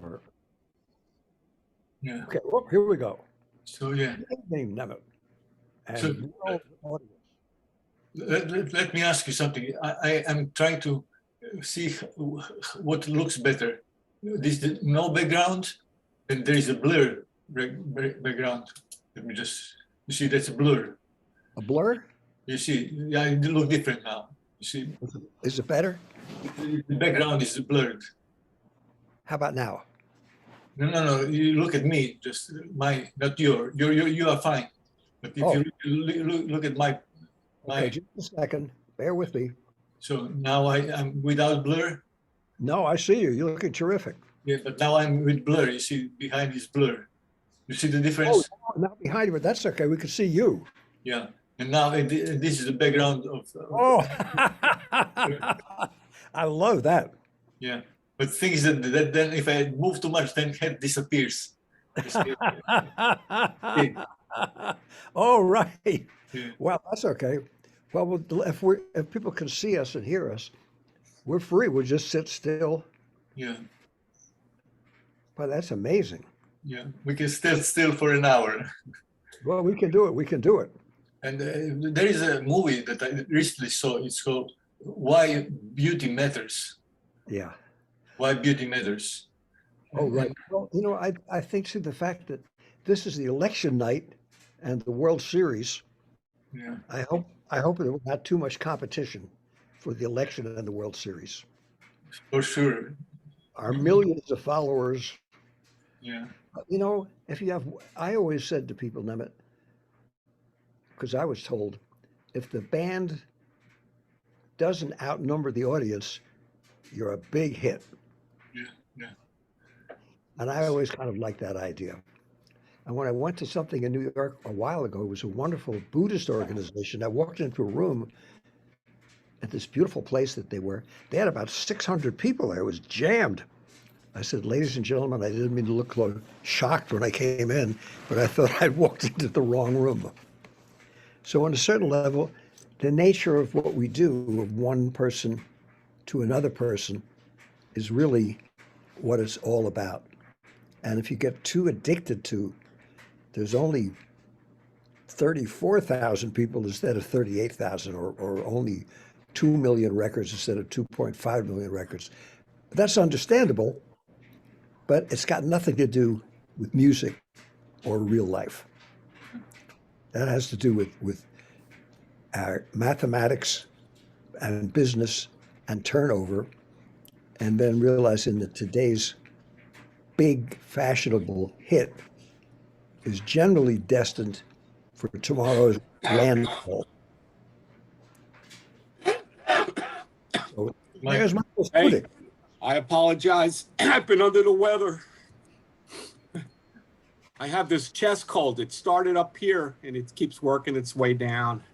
start. Yeah. Okay, well, here we go. So yeah. Name Nemeth. So And world audience. let me ask you something. I am trying to see what looks better. This no background, and there is a blur background. Let me just. You see, that's a blur. A blur? You see, yeah, it look different now. You see, Is it better? the background is blurred. How about now? No. You look at me. Just not your. You are fine. But if you look at my. Okay, just a second. Bear with me. So now I'm without blur. No, I see you. You're looking terrific. Yeah, but now I'm with blur. You see, behind is blur. You see the difference? Oh, now behind you, but that's okay. We can see you. Yeah. And now this is the background of. Oh, I love that. Yeah. But the thing is that then if I move too much, then head disappears. Oh, right. Yeah. Well, that's okay. Well, if people can see us and hear us, we're free. We'll just sit still. Yeah. Well, that's amazing. Yeah. We can stay still for an hour. Well, we can do it. We can do it. And there is a movie that I recently saw. It's called Why Beauty Matters. Yeah. Why Beauty Matters. Oh, right. Well, I think to the fact that this is the election night and the World Series. Yeah. I hope there was not too much competition for the election and the World Series. For sure. Our millions of followers. Yeah. I always said to people, Nemeth, because I was told, if the band doesn't outnumber the audience, you're a big hit. Yeah. And I always kind of liked that idea. And when I went to something in New York a while ago, it was a wonderful Buddhist organization. I walked into a room at this beautiful place that they had about 600 people there. It was jammed. I said, ladies and gentlemen, I didn't mean to look shocked when I came in, but I thought I'd walked into the wrong room. So on a certain level, the nature of what we do of one person to another person is really what it's all about. And if you get too addicted to, there's only 34,000 people instead of 38,000, or only 2 million records instead of 2.5 million records. That's understandable, but it's got nothing to do with music or real life. That has to do with our mathematics and business and turnover, and then realizing that today's big fashionable hit is generally destined for tomorrow's landfall. So there's my Hey, I apologize. I've been under the weather. I have this chest cold. It started up here and it keeps working its way down.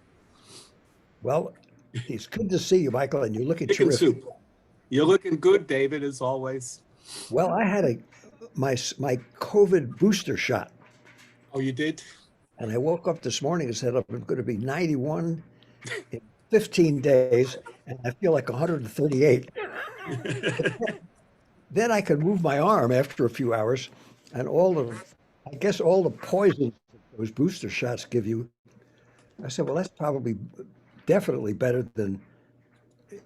Well, it's good to see you, Michael, and you're looking Chicken terrific. soup. You're looking good, David, as always. Well, I had my COVID booster shot. Oh, you did? And I woke up this morning and said, I'm going to be 91 in 15 days, and I feel like 138. Then I could move my arm after a few hours, and all the poison those booster shots give you. I said, well, that's definitely better than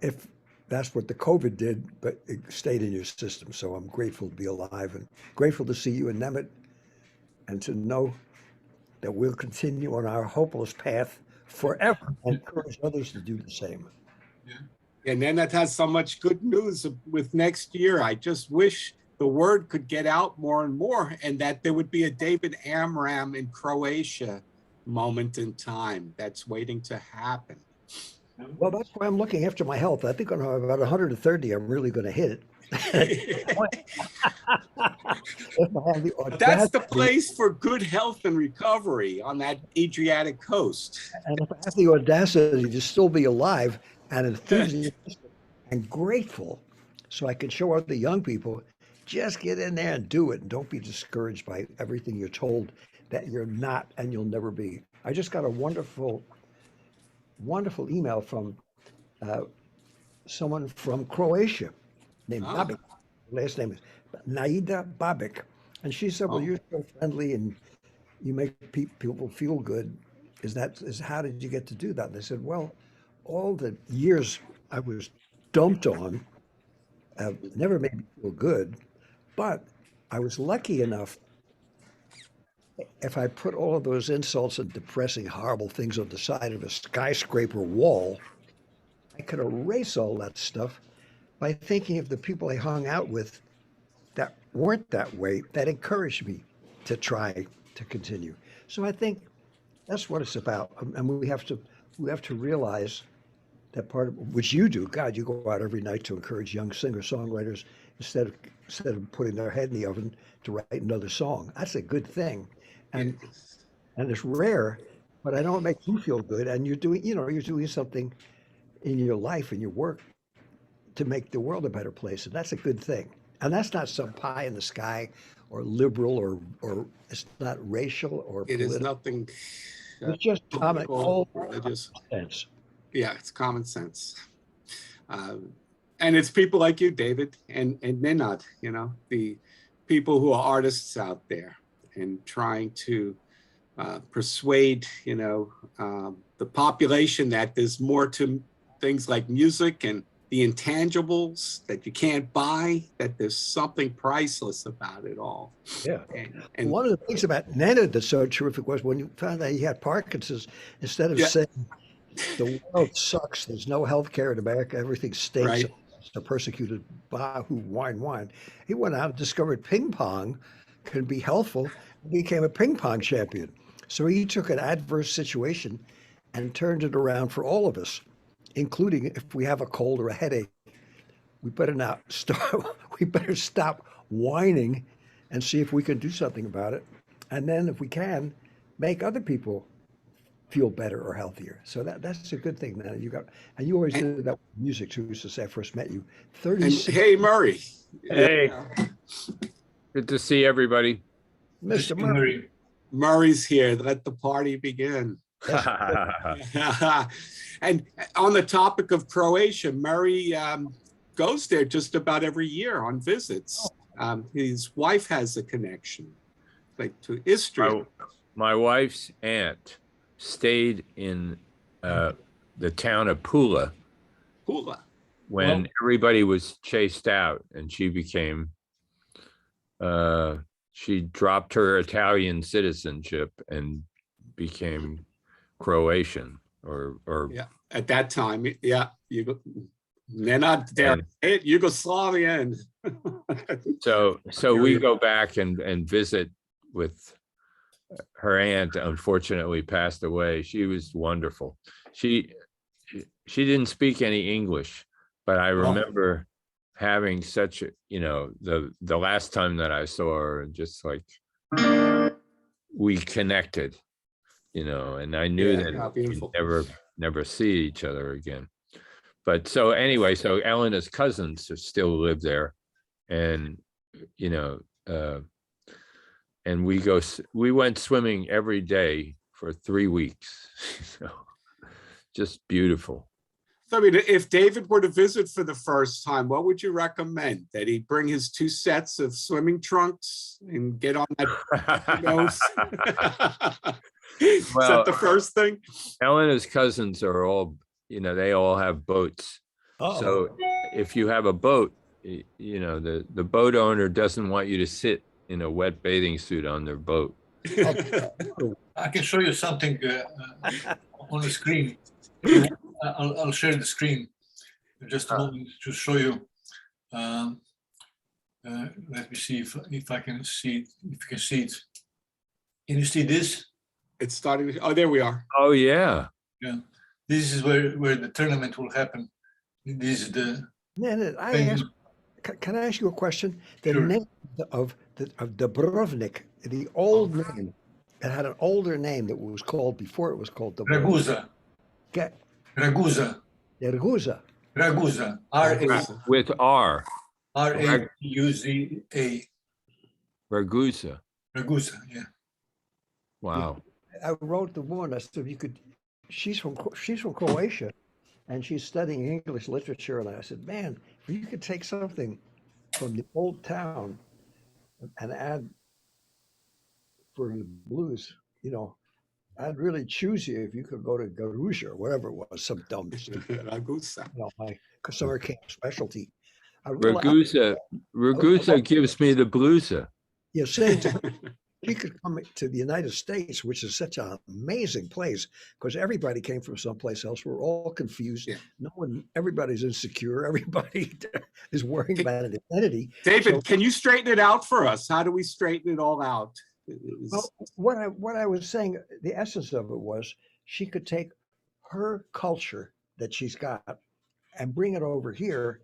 if that's what the COVID did, but it stayed in your system. So I'm grateful to be alive and grateful to see you in Nemeth and to know that we'll continue on our hopeless path forever and encourage others to do the same. And then that has so much good news with next year. I just wish the word could get out more and more, and that there would be a David Amram in Croatia moment in time that's waiting to happen. Well, that's why I'm looking after my health. I think when I'm about 130, I'm really going to hit it. That's the place for good health and recovery on that Adriatic coast. And if I have the audacity to still be alive and enthusiastic and grateful, so I can show other young people, just get in there and do it, and don't be discouraged by everything you're told that you're not and you'll never be. I just got a wonderful email from someone from Croatia named Nabi. Last name is Naida Babik. And she said, well, Oh. you're so friendly and you make people feel good. How did you get to do that? And they said, well, all the years I was dumped on never made me feel good, but I was lucky enough. If I put all of those insults and depressing, horrible things on the side of a skyscraper wall, I could erase all that stuff by thinking of the people I hung out with that weren't that way, that encouraged me to try to continue. So I think that's what it's about. And we have to realize that part of which you do. God, you go out every night to encourage young singer-songwriters instead of putting their head in the oven to write another song. That's a good thing. And it's rare, but I know it makes you feel good. And you're doing something in your life and your work to make the world a better place, and that's a good thing. And that's not some pie in the sky, or liberal, or it's not racial or It is political. nothing It's just common, political, religious. sense. Yeah, it's common sense. And it's people like you, David, and Nenad, the people who are artists out there and trying to persuade, the population that there's more to things like music and the intangibles that you can't buy, that there's something priceless about it all. Yeah. And One of the things about Nenad that's so terrific was when you found out he had Parkinson's, instead of saying the world sucks, there's no health care in America, everything stinks, Right. the persecuted Bahu wine. He went out and discovered ping pong can be helpful, became a ping pong champion. So he took an adverse situation and turned it around for all of us, including if we have a cold or a headache. We better stop whining and see if we can do something about it. And then if we can, make other people feel better or healthier. So that's a good thing, man. You always did that with music too, since I first met you. And 36, hey, Murray. Hey, good to see everybody. Mr. Murray. Murray's here. Let the party begin. And on the topic of Croatia, Murray goes there just about every year on visits. His wife has a connection, like to Istria. My wife's aunt stayed in the town of Pula when everybody was chased out, and she became she dropped her Italian citizenship and became Croatian or Yeah, at that time, yeah, Nenad there, Yugoslavian. so we go back and visit with her aunt. Unfortunately passed away. She was wonderful. She didn't speak any English, but I remember having such a, the last time that I saw her, and just like we connected, and I knew that we'd never see each other again. But so anyway, so Elena's cousins still live there, and and we went swimming every day for 3 weeks. So just beautiful. So, I mean, if David were to visit for the first time, what would you recommend? That he bring his 2 sets of swimming trunks and get on that nose? Is that the first thing? Elena's cousins are all, they all have boats. So if you have a boat, the boat owner doesn't want you to sit in a wet bathing suit on their boat. I can show you something on the screen. I'll share the screen just a moment to show you. Let me see if I can see it. If you can see it. Can you see this? It's starting. Oh, there we are. Oh yeah. Yeah. This is where the tournament will happen. This is the. Can I ask you a question? The Sure. name of Dubrovnik, the old name, it had an older name that was called before it was called Dubrovnik. Ragusa. Ragusa. Ragusa. R-A. With R. R-A-U-Z-A. Ragusa. Ragusa, yeah. Wow. I wrote the woman. I said, she's from Croatia, and she's studying English literature. And I said, man, if you could take something from the old town and add for the blues, you know, I'd really choose you if you could go to Garuja or whatever it was, some dumb, Ragusa. my summer camp specialty. Ragusa, Ragusa gives me the bluesa. Yeah, saying to her, she could come to the United States, which is such an amazing place, because everybody came from someplace else. We're all confused. Yeah. No one, everybody's insecure. Everybody is worrying about an identity. David, So- can you straighten it out for us? How do we straighten it all out? Well, what I was saying, the essence of it was she could take her culture that she's got and bring it over here.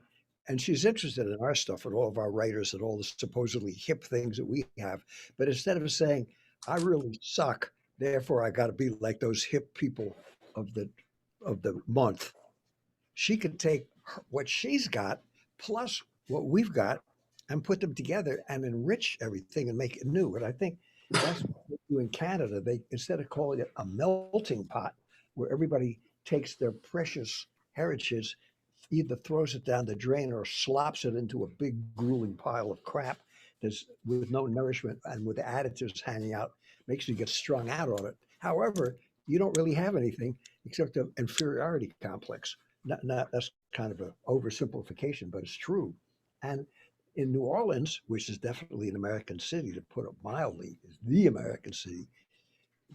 And she's interested in our stuff and all of our writers and all the supposedly hip things that we have. But instead of saying, I really suck, therefore I got to be like those hip people of the month, she could take what she's got plus what we've got and put them together and enrich everything and make it new. And I think that's what they do in Canada. They, instead of calling it a melting pot where everybody takes their precious heritage, either throws it down the drain or slops it into a big grueling pile of crap that's with no nourishment and with additives hanging out, makes you get strung out on it. However, you don't really have anything except an inferiority complex. That's kind of an oversimplification, but it's true. And in New Orleans, which is definitely an American city, to put it mildly, is the American city,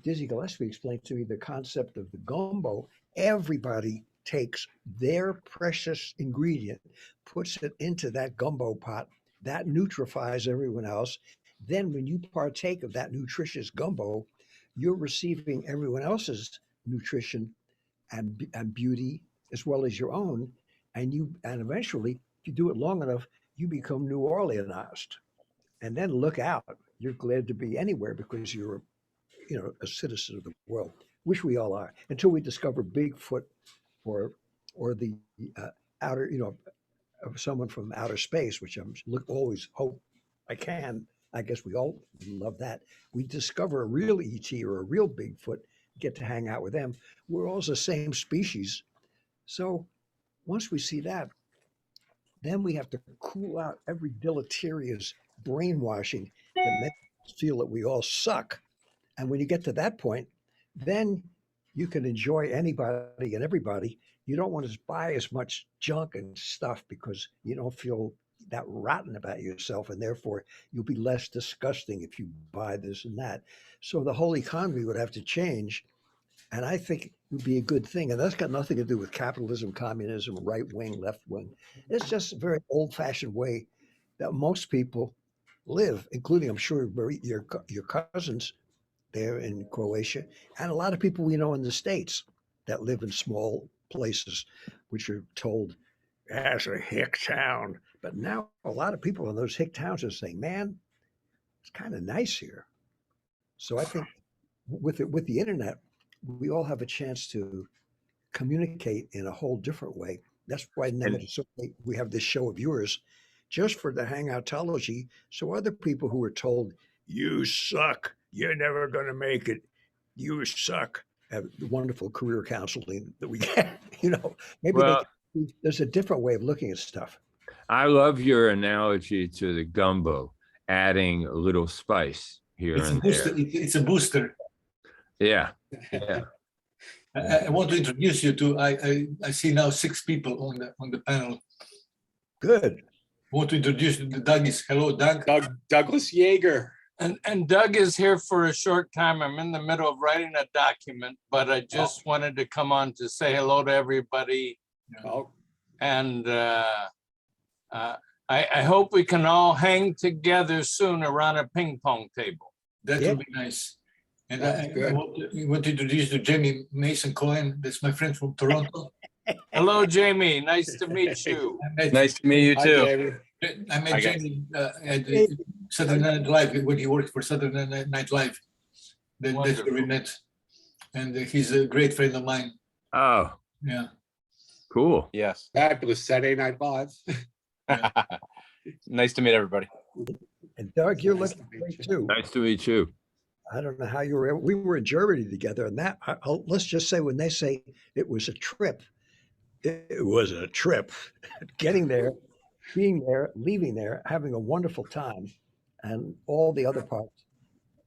Dizzy Gillespie explained to me the concept of the gumbo. Everybody takes their precious ingredient, puts it into that gumbo pot, that nutrifies everyone else. Then when you partake of that nutritious gumbo, you're receiving everyone else's nutrition and beauty as well as your own. And eventually, if you do it long enough, you become New Orleanized. And then look out, you're glad to be anywhere because you're a citizen of the world, which we all are, until we discover Bigfoot or the outer, of someone from outer space, which I'm always hope I can. I guess we all love that. We discover a real ET or a real Bigfoot, get to hang out with them. We're all the same species. So once we see that, then we have to cool out every deleterious brainwashing that makes us feel that we all suck. And when you get to that point, then you can enjoy anybody and everybody. You don't want to buy as much junk and stuff because you don't feel that rotten about yourself. And therefore, you'll be less disgusting if you buy this and that. So the whole economy would have to change. And I think it would be a good thing. And that's got nothing to do with capitalism, communism, right wing, left wing. It's just a very old fashioned way that most people live, including, I'm sure, your cousins there in Croatia, and a lot of people we know in the States that live in small places, which are told, that's a hick town. But now a lot of people in those hick towns are saying, man, it's kind of nice here. So I think with the internet, we all have a chance to communicate in a whole different way. That's why we have this show of yours just for the hangoutology. So other people who are told, you suck, you're never going to make it, you suck, have the wonderful career counseling that we get, maybe there's a different way of looking at stuff. I love your analogy to the gumbo, adding a little spice here It's a and booster. there. It's a booster. Yeah. I want to introduce you to. I see now 6 people on the panel. Good. I want to introduce you to Doug. Hello, Doug. Douglas Yeager. And Doug is here for a short time. I'm in the middle of writing a document, but I just wanted to come on to say hello to everybody. Oh, And I hope we can all hang together soon around a ping pong table. That Yeah. would be nice. And That's I good. want to introduce you to Jamie Mason Cohen. That's my friend from Toronto. Hello, Jamie. Nice to meet you. Nice to meet you hi, too. David. I met Hi, guys. Jamie at Saturday Night Live when he worked for Saturday Night Live. That's where we met. And he's a great friend of mine. Oh, Yeah. cool. Yes. Fabulous Saturday Night Live. Nice to meet everybody. And Doug, you're Nice looking to meet great you. too. Nice to meet you. I don't know how you were. We were in Germany together, and let's just say when they say it was a trip, it was a trip. Getting there, being there, leaving there, having a wonderful time, and all the other parts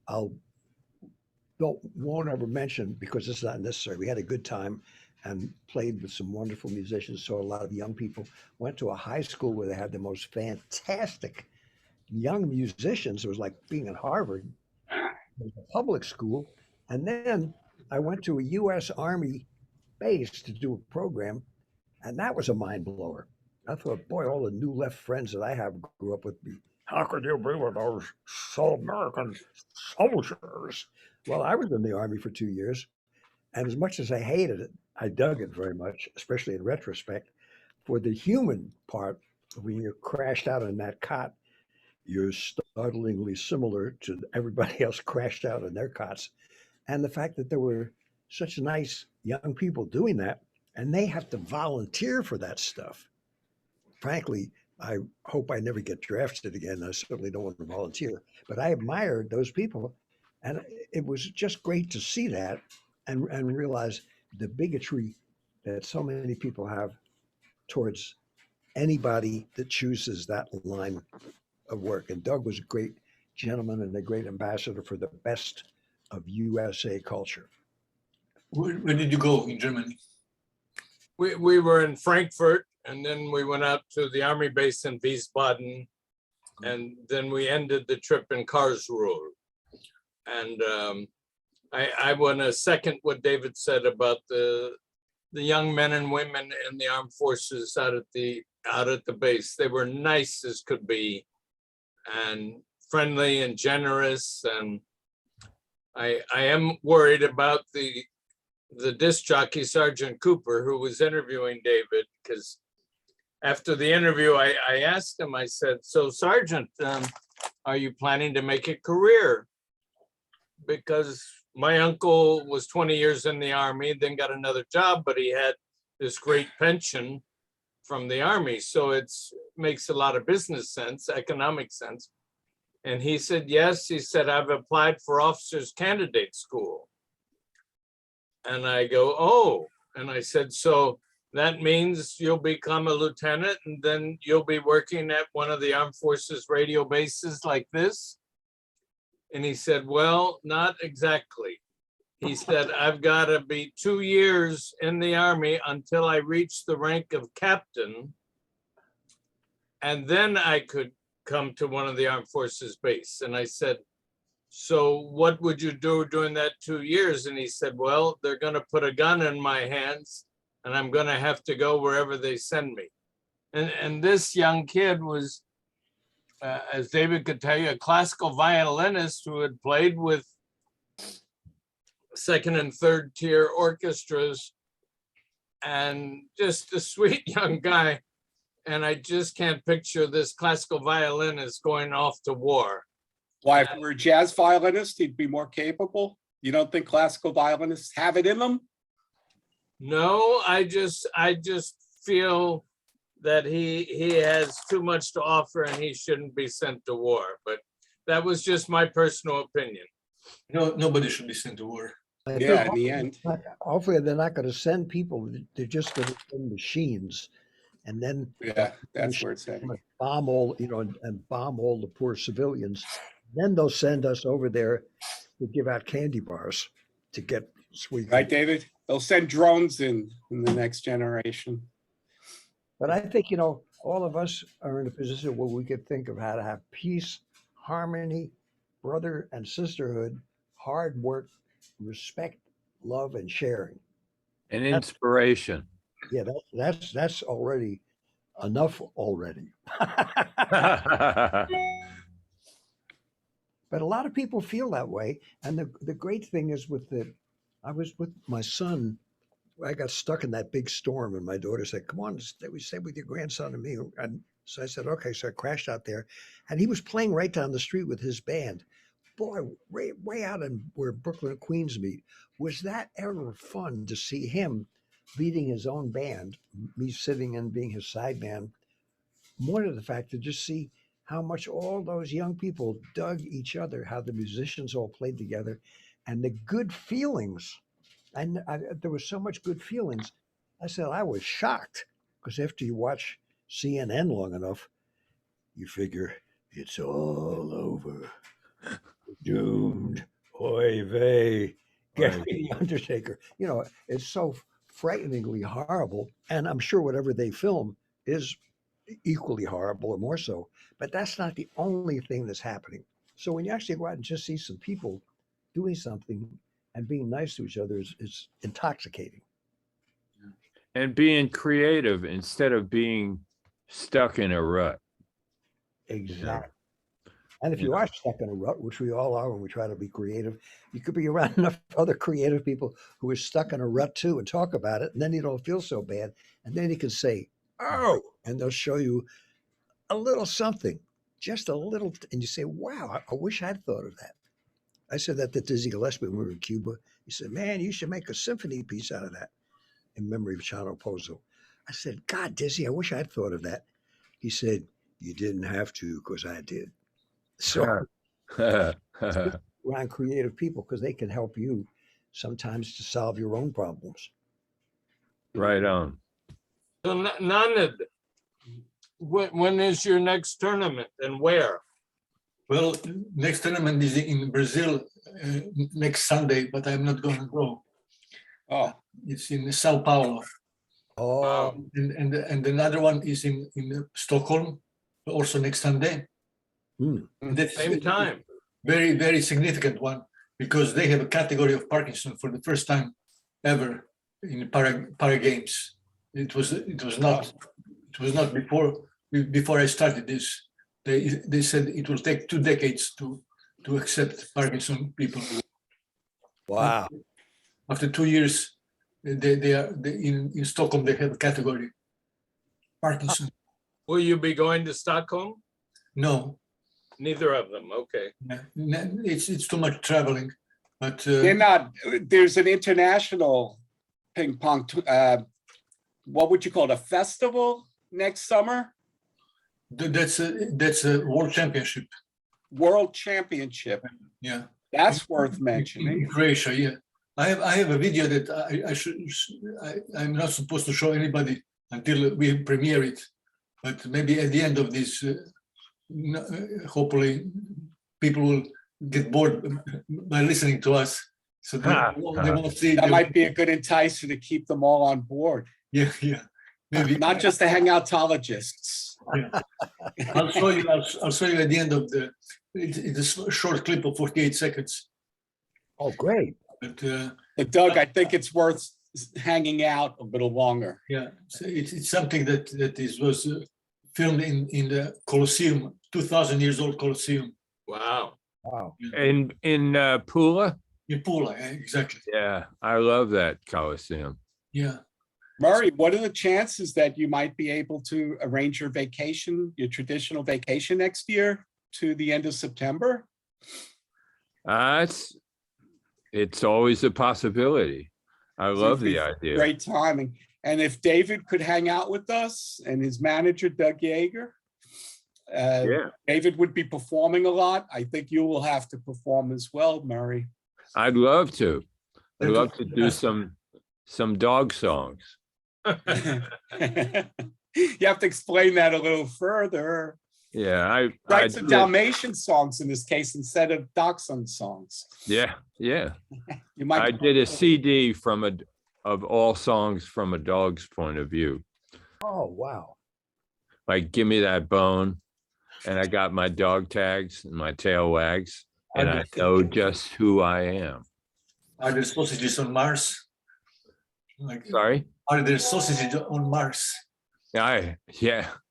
I'll won't ever mention because it's not necessary. We had a good time and played with some wonderful musicians. Saw a lot of young people. Went to a high school where they had the most fantastic young musicians. It was like being at Harvard. It was a public school, and then I went to a U.S. Army base to do a program, and that was a mind blower. I thought, boy, all the new left friends that I have grew up with me. How could you be with those American soldiers? Well, I was in the Army for 2 years, and as much as I hated it, I dug it very much, especially in retrospect. For the human part, when you're crashed out in that cot, you're startlingly similar to everybody else crashed out in their cots. And the fact that there were such nice young people doing that, and they have to volunteer for that stuff. Frankly, I hope I never get drafted again. I certainly don't want to volunteer, but I admired those people. And it was just great to see that and realize the bigotry that so many people have towards anybody that chooses that line of work. And Doug was a great gentleman and a great ambassador for the best of USA culture. Where did you go in Germany? We were in Frankfurt, and then we went out to the army base in Wiesbaden, and then we ended the trip in Karlsruhe. And I want to second what David said about the young men and women in the armed forces out at the base. They were nice as could be, and friendly and generous. And I am worried about the disc jockey, Sergeant Cooper, who was interviewing David, because after the interview, I asked him, I said, so Sergeant, are you planning to make a career? Because my uncle was 20 years in the Army, then got another job, but he had this great pension from the Army. So it makes a lot of business sense, economic sense. And he said, yes. He said, I've applied for officers candidate school. And I go, oh. And I said, so that means you'll become a lieutenant and then you'll be working at one of the armed forces radio bases like this? And he said, well, not exactly. He said, I've got to be 2 years in the Army until I reach the rank of captain. And then I could come to one of the armed forces base. And I said, so what would you do during that 2 years? And he said, well, they're going to put a gun in my hands and I'm going to have to go wherever they send me. And this young kid was, as David could tell you, a classical violinist who had played with second and third tier orchestras, and just a sweet young guy. And I just can't picture this classical violinist going off to war. Why, if you were a jazz violinist, he'd be more capable? You don't think classical violinists have it in them? No, I just feel that he has too much to offer and he shouldn't be sent to war. But that was just my personal opinion. No, nobody should be sent to war. Yeah, in the end. Hopefully, they're not going to send people. They're just going to send machines, and then Yeah, that's where it's heading. bomb all, and bomb all the poor civilians. Then they'll send us over there to give out candy bars to get sweet. Right, David? They'll send drones in the next generation. But I think, all of us are in a position where we could think of how to have peace, harmony, brother and sisterhood, hard work, respect, love, and sharing. And inspiration. Yeah, that's already enough already. But a lot of people feel that way. And the great thing is I was with my son. I got stuck in that big storm and my daughter said, come on, stay with your grandson and me. And so I said, okay. So I crashed out there and he was playing right down the street with his band. Boy, way out in where Brooklyn and Queens meet. Was that ever fun to see him leading his own band, me sitting and being his side man? More to the fact to just see how much all those young people dug each other, how the musicians all played together, and the good feelings. And there was so much good feelings. I said, I was shocked because after you watch CNN long enough, you figure it's all over. Doomed. Oy vey. Get Right. me the Undertaker. You know, it's so frighteningly horrible. And I'm sure whatever they film is equally horrible or more so. But that's not the only thing that's happening. So when you actually go out and just see some people doing something and being nice to each other is intoxicating. And being creative instead of being stuck in a rut. Exactly. And if Yeah. you are stuck in a rut, which we all are when we try to be creative, you could be around enough other creative people who are stuck in a rut too and talk about it. And then you don't feel so bad. And then you can say, oh, and they'll show you a little something, just a little. And you say, wow, I wish I'd thought of that. I said that to Dizzy Gillespie when we were in Cuba. He said, man, you should make a symphony piece out of that in memory of Chano Pozo. I said, God, Dizzy, I wish I'd thought of that. He said, you didn't have to because I did. So around creative people because they can help you sometimes to solve your own problems. Right on. So Nenad, when is your next tournament and where? Well, next tournament is in Brazil next Sunday, but I'm not going to go. Oh, It's in Sao Paulo. Oh, Wow. And another one is in Stockholm, also next Sunday. And that's Same time. very, very significant one because they have a category of Parkinson for the first time ever in para games. It was not before I started this. They said it will take 2 decades to accept Parkinson people. wow. After 2 years, they are in Stockholm. They have a category Parkinson. Will you be going to Stockholm? No, Neither of them. Okay. it's too much traveling. But there's an international ping pong, what would you call it, a festival next summer? that's a world championship. World Championship. Yeah. That's worth In mentioning. Croatia, yeah. I have a video that I'm not supposed to show anybody until we premiere it, but maybe at the end of this, hopefully people will get bored by listening to us, so they won't see. That might be a good enticer to keep them all on board, Yeah, maybe. not just the hangoutologists. Yeah. I'll show you at the end of it's a short clip of 48 seconds. Oh, great. But But Doug, I think it's worth hanging out a little longer. yeah, so it's something that was filmed in the Colosseum, 2,000 years old Colosseum Wow. Wow. In Pula? in Pula. Exactly. Yeah, I love that Coliseum. Yeah. Murray, what are the chances that you might be able to arrange your vacation, your traditional vacation next year to the end of September? It's always a possibility. I love the idea. Great timing. And if David could hang out with us and his manager, Doug Yeager, Yeah, David would be performing a lot. I think you will have to perform as well, Murray. I'd love to. I'd love to do some dog songs. You have to explain that a little further. Yeah, I Write some Dalmatian songs in this case instead of Dachshund songs. Yeah. You might. I did a CD of all songs from a dog's point of view. Oh, wow. Like Give Me That Bone, and I got my dog tags and my tail wags, and I know just who I am. Are there sausages on Mars? Like, Sorry? are there sausages on Mars? Yeah.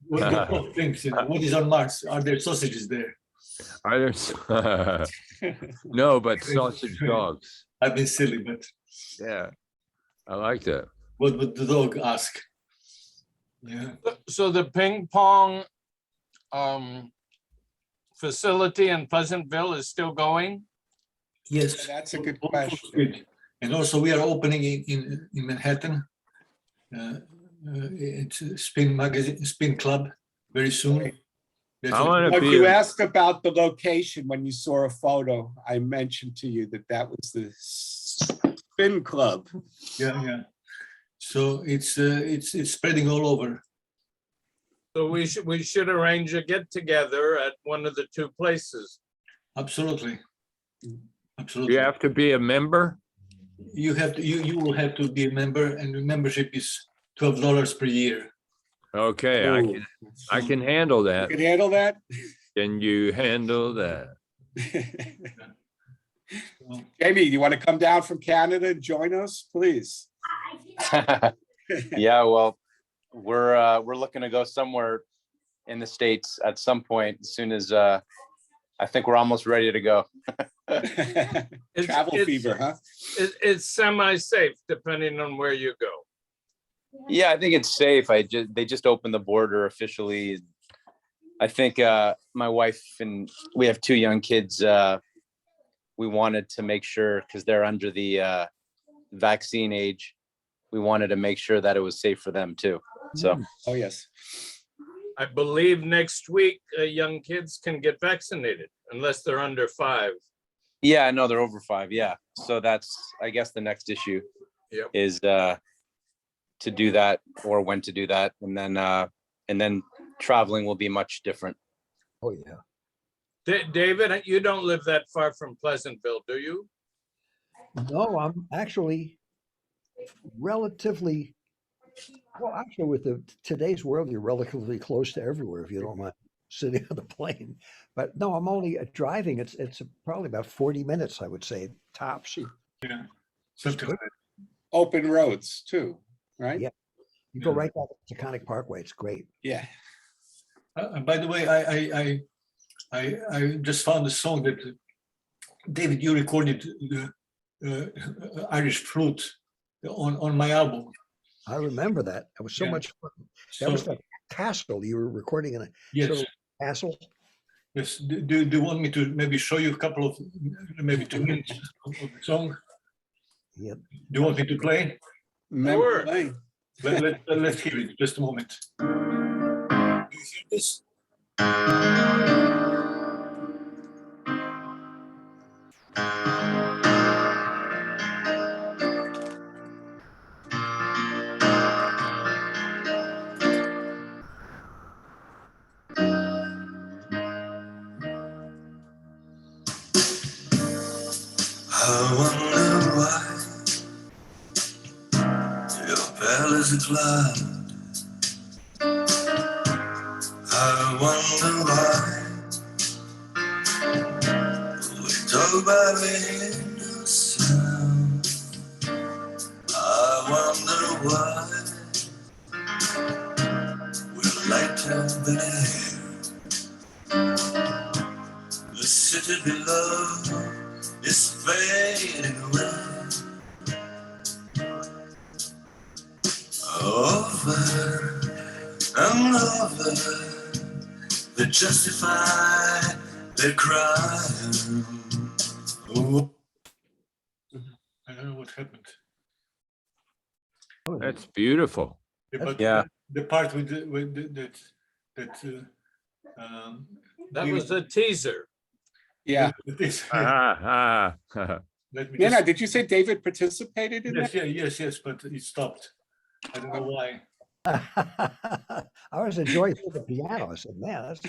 What the top things, what is on Mars? Are there sausages there? Are there? No, but sausage dogs. I've been silly, but Yeah, I like that. what would the dog ask? Yeah. So the ping pong facility in Pleasantville is still going? Yes. That's a good Also question. good. And also we are opening in Manhattan. It's a Spin Club very soon. I want to But be. you asked about the location when you saw a photo. I mentioned to you that was the Spin Club. Yeah. So it's spreading all over. So we should arrange a get together at one of the two places. Absolutely. You Absolutely. have to be a member? You will have to be a member, and the membership is $12 per year. Okay, I Ooh. can handle You that. can handle that? Can you handle that? So, Jamie, you want to come down from Canada and join us, please? Yeah, well, we're looking to go somewhere in the States at some point, as soon as I think we're almost ready to go. Travel fever, huh? It's semi-safe depending on where you go. Yeah, I think it's safe. They just opened the border officially. I think my wife and we have 2 young kids. We wanted to make sure, because they're under the vaccine age, we wanted to make sure that it was safe for them too. So Oh, yes. I believe next week, young kids can get vaccinated unless they're under 5. yeah, no, they're over 5. Yeah, so that's, I guess, the next issue. Yep. Is to do that, or when to do that, and then traveling will be much different. Oh, yeah. David, you don't live that far from Pleasantville, do you? No, I'm actually relatively, well, actually, with today's world, you're relatively close to everywhere if you don't mind sitting on the plane. But no, I'm only driving. It's probably about 40 minutes, I would say, tops. yeah, something like that. Open roads too, right? Yeah. You go Yeah. right down to Taconic Parkway. It's great. Yeah. By the way, I just found a song that David, you recorded Irish flute on my album. I remember that. It was so Yeah. much fun. That So was like a castle. You were recording in a yes, sort of castle. yes. Do you want me to maybe show you a couple of maybe 2 minutes of the song? Yeah. Do you want me to play? Remember Sure. playing. Let's hear it. Just a moment. Do you hear this? I wonder why your pale as a cloud. I wonder why we talk about innocence. I wonder why we're lighter than air. The city below is fading away. Over and over, they justify their crime. Oh. I don't know what happened. Oh, That's beautiful. Yeah, but Yeah. the part with That was a teaser. Yeah. this, Ah, ah. let me Nena, just, did you say David participated in yes, that? yes, but it stopped. I don't know why. I was enjoying the piano. I said, man, that's,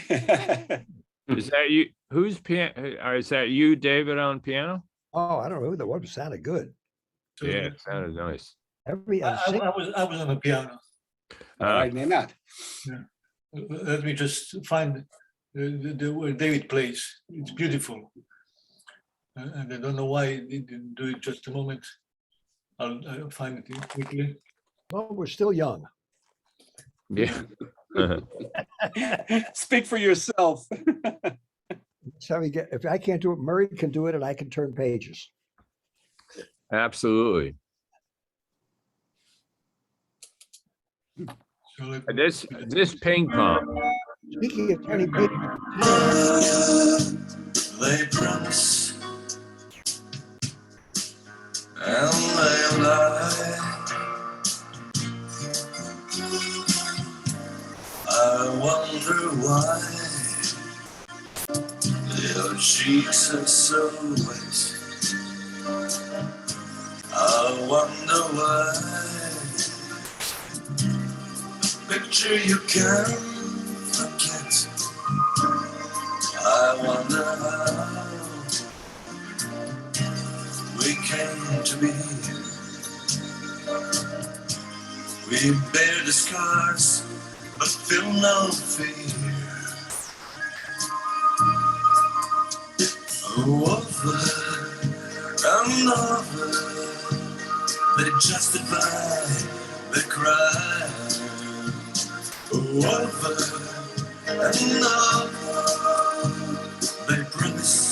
Is that you? Who's piano? Is that you, David, on piano? oh, I don't know who that was. It sounded good. So, Yeah, it sounded nice. Every I was on the piano. All right, Nenad. Let me just find the where David plays. It's beautiful. And I don't know why he didn't do it just a moment. I'll find it quickly. well, we're still young. Yeah. Speak for yourself. That's how we get. If I can't do it, Murray can do it, and I can turn pages. Absolutely. So let And me- this ping pong. Speaking of turning pages, They promise and they lie. I wonder why your cheeks are so wet. I wonder why the picture you can wonder how we came to be. We bear the scars, but feel no fear. Over and over, they justify the crime. Over and over, they promise.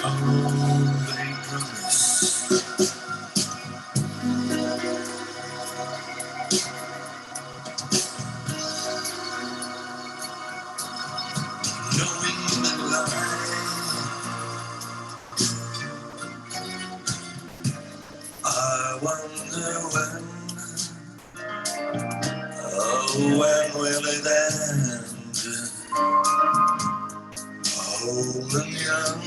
Oh, they promise. Knowing the lie, I wonder when, oh, when will it end? Old and young,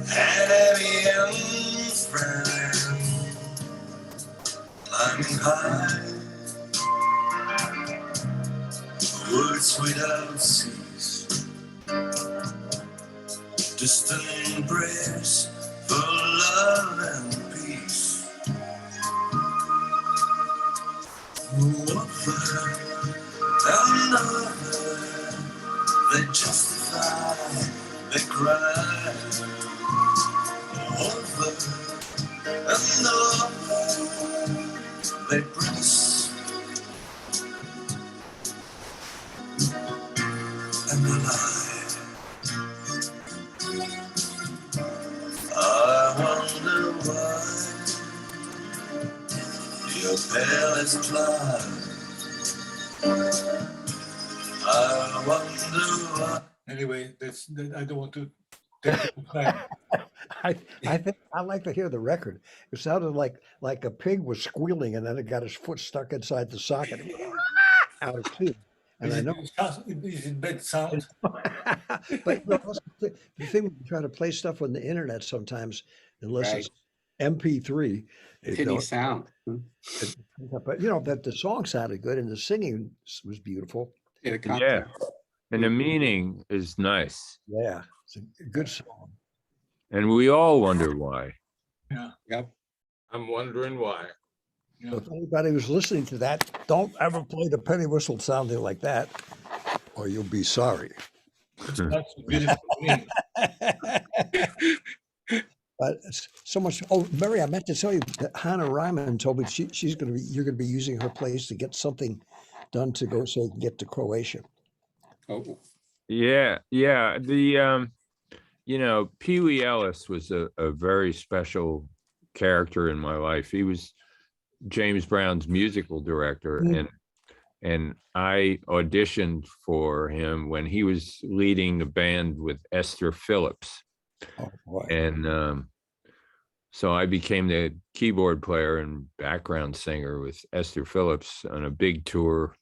heavy and friend, climbing high, words without cease, distant prayers for love and peace. Over and over, they justify the crime. Over and over, they promise and they lie. I wonder why your pale is blind. I wonder why. Anyway, I don't want to take the time. I think I like to hear the record. It sounded like a pig was squealing and then it got his foot stuck inside the socket out of tune. And Is I it, know, is it bad sound? but you know, that's the thing when you try to play stuff on the internet sometimes, unless Right. it's MP3, it Tinny don't, sound. but you know that the song sounded good and the singing was beautiful. Yeah, the Yeah, context. and the meaning is nice. Yeah, it's a good song. And we all wonder why. Yep. I'm wondering why. So if anybody who's listening to that, don't ever play the penny whistle sounding like that, or you'll be sorry. That's beautiful to me. But it's so much. Oh, Mary, I meant to tell you that Hannah Ryman told me she's going to be. You're going to be using her place to get something done to go so you can get to Croatia. Oh, Yeah, you know, Pee Wee Ellis was a very special character in my life. He was James Brown's musical director, and I auditioned for him when he was leading the band with Esther Phillips. Oh boy! And so I became the keyboard player and background singer with Esther Phillips on a big tour,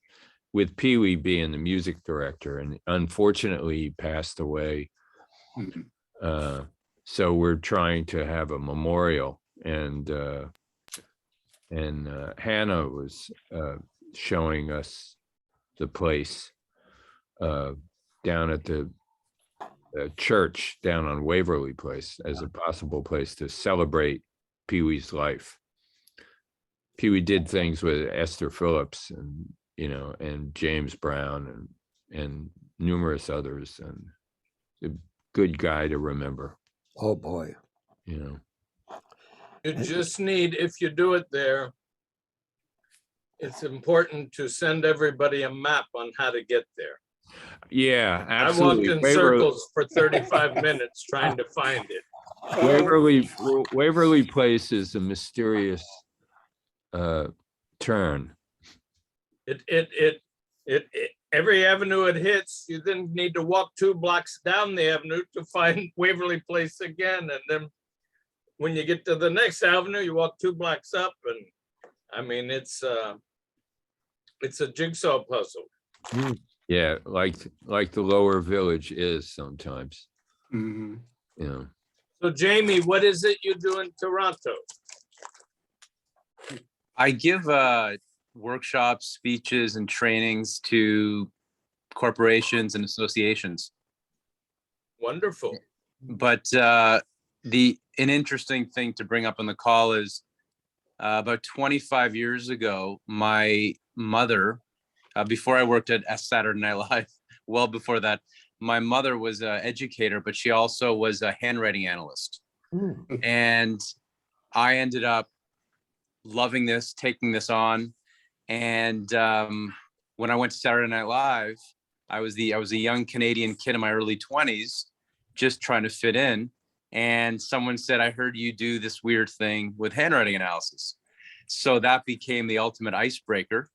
with Pee Wee being the music director. And unfortunately, he passed away. mhm. So we're trying to have a memorial, and Hannah was showing us the place down at the church down on Waverly Place as a possible place to celebrate Pee Wee's life. Pee Wee did things with Esther Phillips and, you know, and James Brown and numerous others, and a good guy to remember, Oh boy! you know. You just need, if you do it there, it's important to send everybody a map on how to get there. Yeah, I walked absolutely. in circles for 35 minutes trying to find it. Waverly Place is a mysterious turn. Every avenue it hits, you then need to walk 2 blocks down the avenue to find Waverly Place again. And then when you get to the next avenue, you walk 2 blocks up. And I mean, it's a jigsaw puzzle. Yeah, like the lower village is sometimes, Mhm. you know. So Jamie, what is it you do in Toronto? I give workshops, speeches, and trainings to corporations and associations. Wonderful. But an interesting thing to bring up on the call is about 25 years ago, my mother, before I worked at Saturday Night Live, well before that, my mother was an educator, but she also was a handwriting analyst. And I ended up loving this, taking this on. And when I went to Saturday Night Live, I was a young Canadian kid in my early 20s, just trying to fit in. And someone said, I heard you do this weird thing with handwriting analysis. So that became the ultimate icebreaker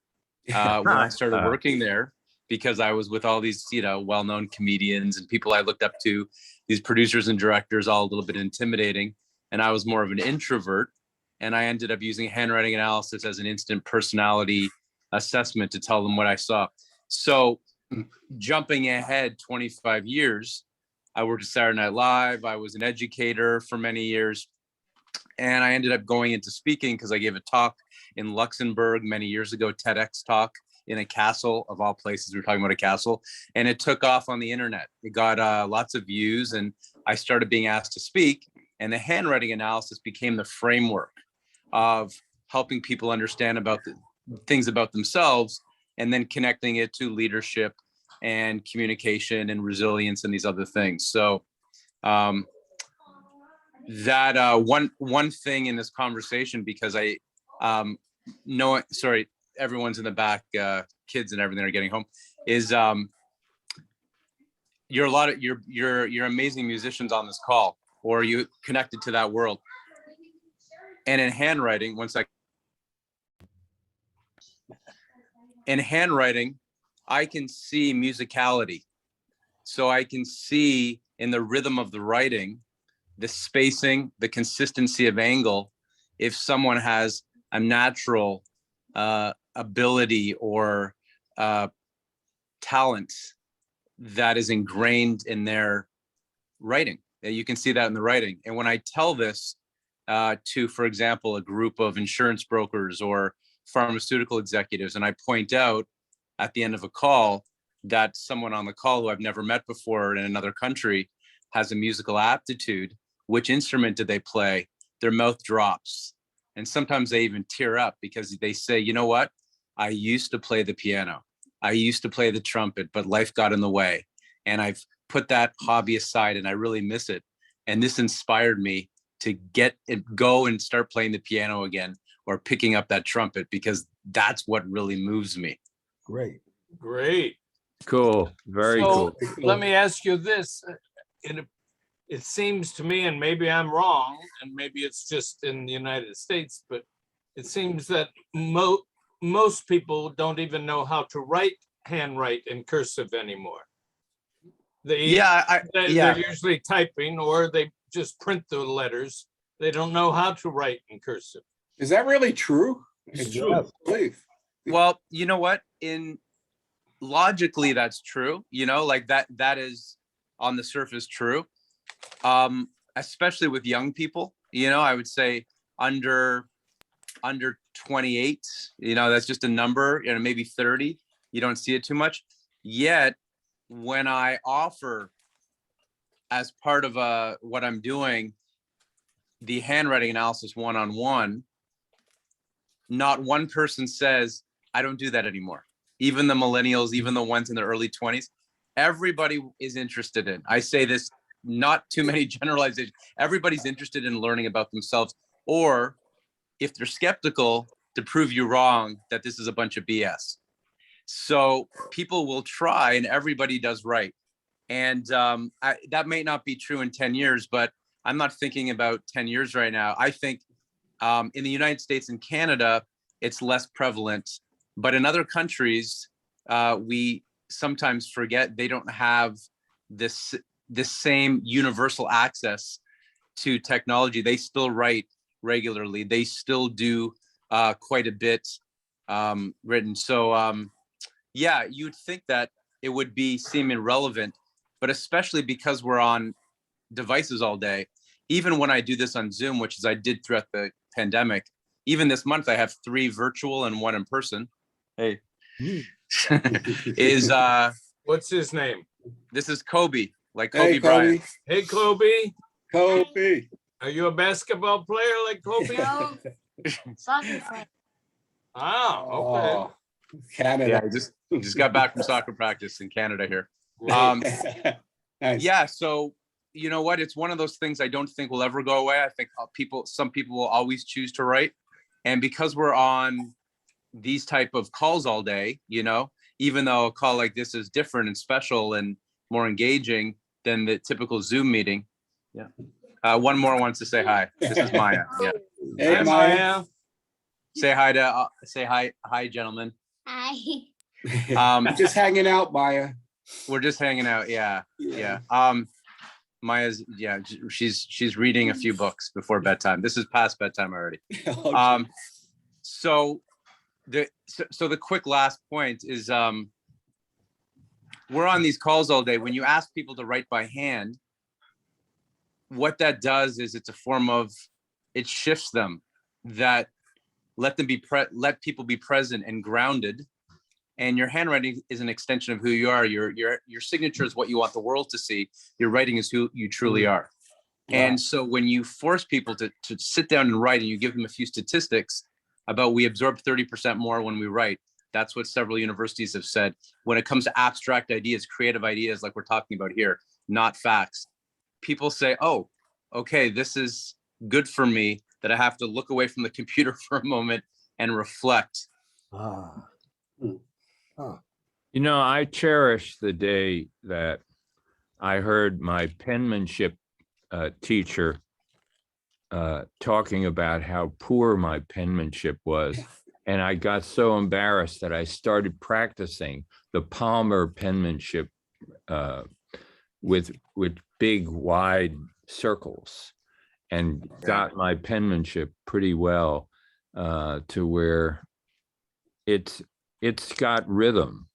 when I started working there, because I was with all these, well-known comedians and people I looked up to, these producers and directors, all a little bit intimidating. And I was more of an introvert. And I ended up using handwriting analysis as an instant personality assessment to tell them what I saw. So jumping ahead 25 years, I worked at Saturday Night Live. I was an educator for many years. And I ended up going into speaking because I gave a talk in Luxembourg many years ago, TEDx talk in a castle of all places. We were talking about a castle, and it took off on the internet. It got lots of views, and I started being asked to speak. And the handwriting analysis became the framework of helping people understand about the things about themselves, and then connecting it to leadership and communication and resilience and these other things. So that one thing in this conversation, because I know, sorry, everyone's in the back, kids and everything are getting home, is you're amazing musicians on this call, or you connected to that world. And in handwriting, in handwriting, I can see musicality. So I can see in the rhythm of the writing, the spacing, the consistency of angle, if someone has a natural ability or talent that is ingrained in their writing. You can see that in the writing. And when I tell this to, for example, a group of insurance brokers or pharmaceutical executives, and I point out at the end of a call that someone on the call who I've never met before in another country has a musical aptitude, which instrument did they play? Their mouth drops. And sometimes they even tear up because they say, you know what? I used to play the piano. I used to play the trumpet, but life got in the way. And I've put that hobby aside and I really miss it. And this inspired me to go and start playing the piano again, or picking up that trumpet, because that's what really moves me. Great. Great. Cool. Very So, cool. let me ask you this. It seems to me, and maybe I'm wrong, and maybe it's just in the United States, but it seems that most people don't even know how to handwrite in cursive anymore. They're usually typing, or they just print the letters. They don't know how to write in cursive. Is that really true? It's true. Well, you know what? Logically, that's true. Like that is on the surface true. Especially with young people, I would say under 28, that's just a number, maybe 30, you don't see it too much. Yet when I offer, as part of what I'm doing, the handwriting analysis one-on-one, not one person says, I don't do that anymore. Even the millennials, even the ones in their early 20s, everybody is interested in. I say this, not too many generalizations. Everybody's interested in learning about themselves, or if they're skeptical, to prove you wrong, that this is a bunch of BS. So people will try, and everybody does right. And that may not be true in 10 years, but I'm not thinking about 10 years right now. I think in the United States and Canada, it's less prevalent. But in other countries, we sometimes forget they don't have this same universal access to technology. They still write regularly. They still do quite a bit written. So yeah, you'd think that it would seem irrelevant, but especially because we're on devices all day. Even when I do this on Zoom, which is I did throughout the pandemic, even this month, I have 3 virtual and 1 in person. Hey, Hmm. is What's his name? this is Kobe, like Kobe Hey, Bryant. Kobe. Hey, Kobe. Kobe. Are you a basketball player like Kobe? No. Soccer player. Oh, okay. Oh, Canada. Yeah, I just got back from soccer practice in Canada here. Nice. Yeah, so you know what? It's one of those things I don't think will ever go away. I think some people will always choose to write, and because we're on these type of calls all day, you know, even though a call like this is different and special and more engaging than the typical Zoom meeting. Yeah. One more wants to say hi. This is Maya. Yeah. Hey, Hi, Maya. Maya. Say hi to hi, gentlemen. Hi. Just hanging out, Maya. We're just hanging out. Yeah. Maya's she's reading a few books before bedtime. This is past bedtime already. So the quick last point is we're on these calls all day. When you ask people to write by hand, what that does is it's a form of, it shifts them, that let people be present and grounded. And your handwriting is an extension of who you are. Your signature is what you want the world to see. Your writing is who you truly are. Wow. And so when you force people to sit down and write, and you give them a few statistics about, we absorb 30% more when we write. That's what several universities have said. When it comes to abstract ideas, creative ideas, like we're talking about here, not facts, people say, oh, okay, this is good for me, that I have to look away from the computer for a moment and reflect. Ah. Ah. You know, I cherish the day that I heard my penmanship teacher talking about how poor my penmanship was. And I got so embarrassed that I started practicing the Palmer penmanship with big, wide circles, and got my penmanship pretty well to where it's got rhythm.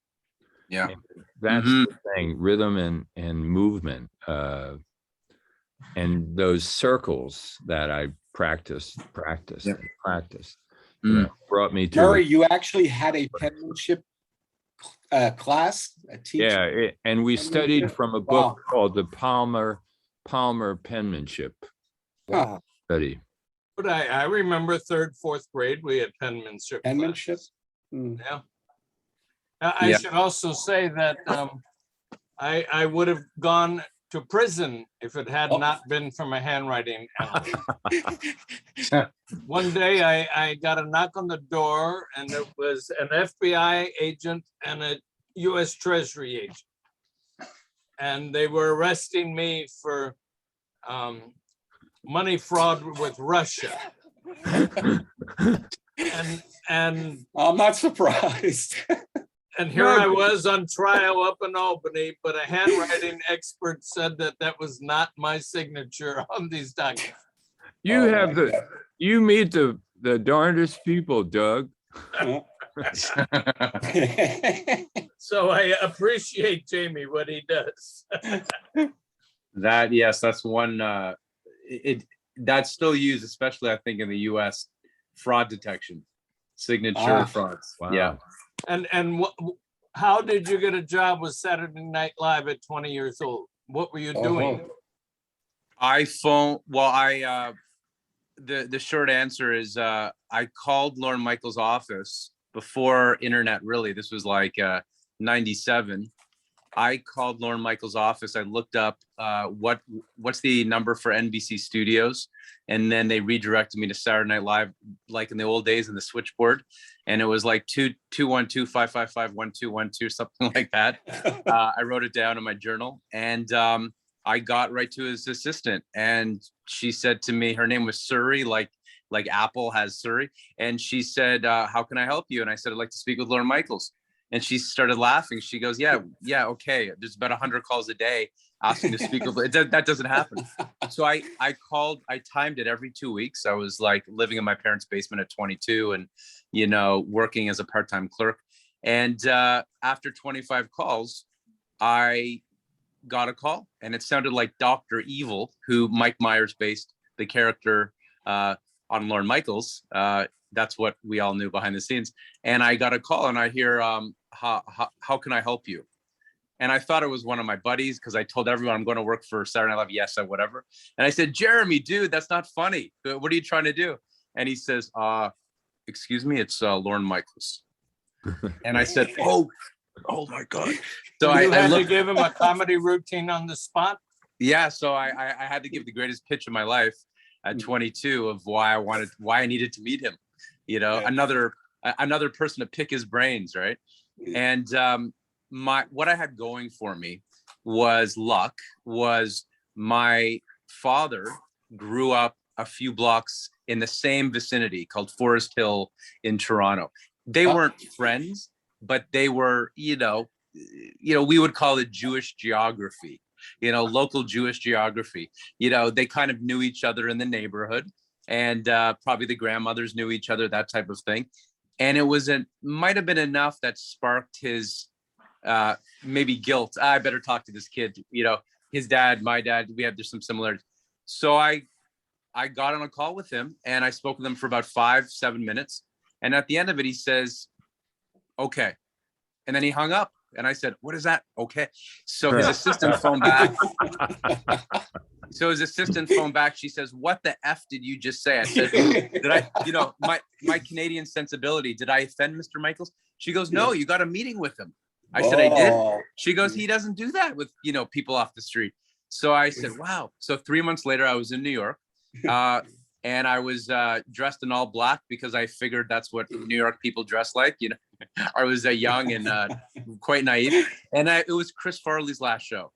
Yeah. And that's the thing, rhythm and movement. And those circles that I practiced, you know, brought me to Murray, you actually had a penmanship class, a teacher? yeah, and we studied Penmanship? from a Wow. book called the Palmer penmanship Wow. study. But I remember 3rd, 4th grade, we had penmanship. Penmanship? classes. Mm. Yeah. I should also say that I would have gone to prison if it had not been for my handwriting. One day I got a knock on the door, and it was an FBI agent and a US Treasury agent. And they were arresting me for money fraud with Russia. And I'm not surprised. And here I was on trial up in Albany, but a handwriting expert said that that was not my signature on these documents. You Oh, have my you meet the darndest people, Doug. God. So I appreciate Jamie, what he does. That's one, that's still used, especially I think in the US, fraud detection, signature frauds. Wow. Yeah. And how did you get a job with Saturday Night Live at 20 years old? What were you doing? The short answer is I called Lorne Michaels' office before internet, really. This was like 97. I called Lorne Michaels' office. I looked up what's the number for NBC Studios, and then they redirected me to Saturday Night Live, like in the old days in the switchboard, and it was like 212-555-1212, something like that. I wrote it down in my journal, and I got right to his assistant, and she said to me, her name was Surrey, like Apple has Surrey, and she said, "How can I help you?" And I said, "I'd like to speak with Lorne Michaels." And she started laughing. She goes, yeah, okay. There's about 100 calls a day asking to speak with, that doesn't happen. So I called, I timed it every 2 weeks. I was like living in my parents' basement at 22 and, you know, working as a part-time clerk. And after 25 calls, I got a call, and it sounded like Dr. Evil, who Mike Myers based the character on Lorne Michaels. that's what we all knew behind the scenes. And I got a call and I hear, how can I help you? And I thought it was one of my buddies because I told everyone I'm going to work for Saturday Night Live. Yes, I whatever. And I said, Jeremy, dude, that's not funny. What are you trying to do? And he says, excuse me, it's Lorne Michaels. And I said, oh my God. So You I had to looked, give him a comedy routine on the spot. yeah. So I had to give the greatest pitch of my life at 22 of why I needed to meet him. You know, another person to pick his brains, right? And what I had going for me was luck. Was my father grew up a few blocks in the same vicinity called Forest Hill in Toronto. They weren't friends, but they were, you know, we would call it Jewish geography, local Jewish geography. They kind of knew each other in the neighborhood, and probably the grandmothers knew each other, that type of thing. And it might have been enough that sparked his maybe guilt. I better talk to this kid. His dad, my dad, there's some similarities. So I got on a call with him and I spoke with him for about 5-7 minutes. And at the end of it, he says, okay. And then he hung up and I said, what is that? Okay. So his assistant phoned back. She says, what the F did you just say? I said, did I, my Canadian sensibility, did I offend Mr. Michaels? She goes, no, you got a meeting with him. I said, I did. She goes, he doesn't do that with, people off the street. So I said, wow. So 3 months later, I was in New York and I was dressed in all black because I figured that's what New York people dress like. I was young and quite naive. And it was Chris Farley's last show,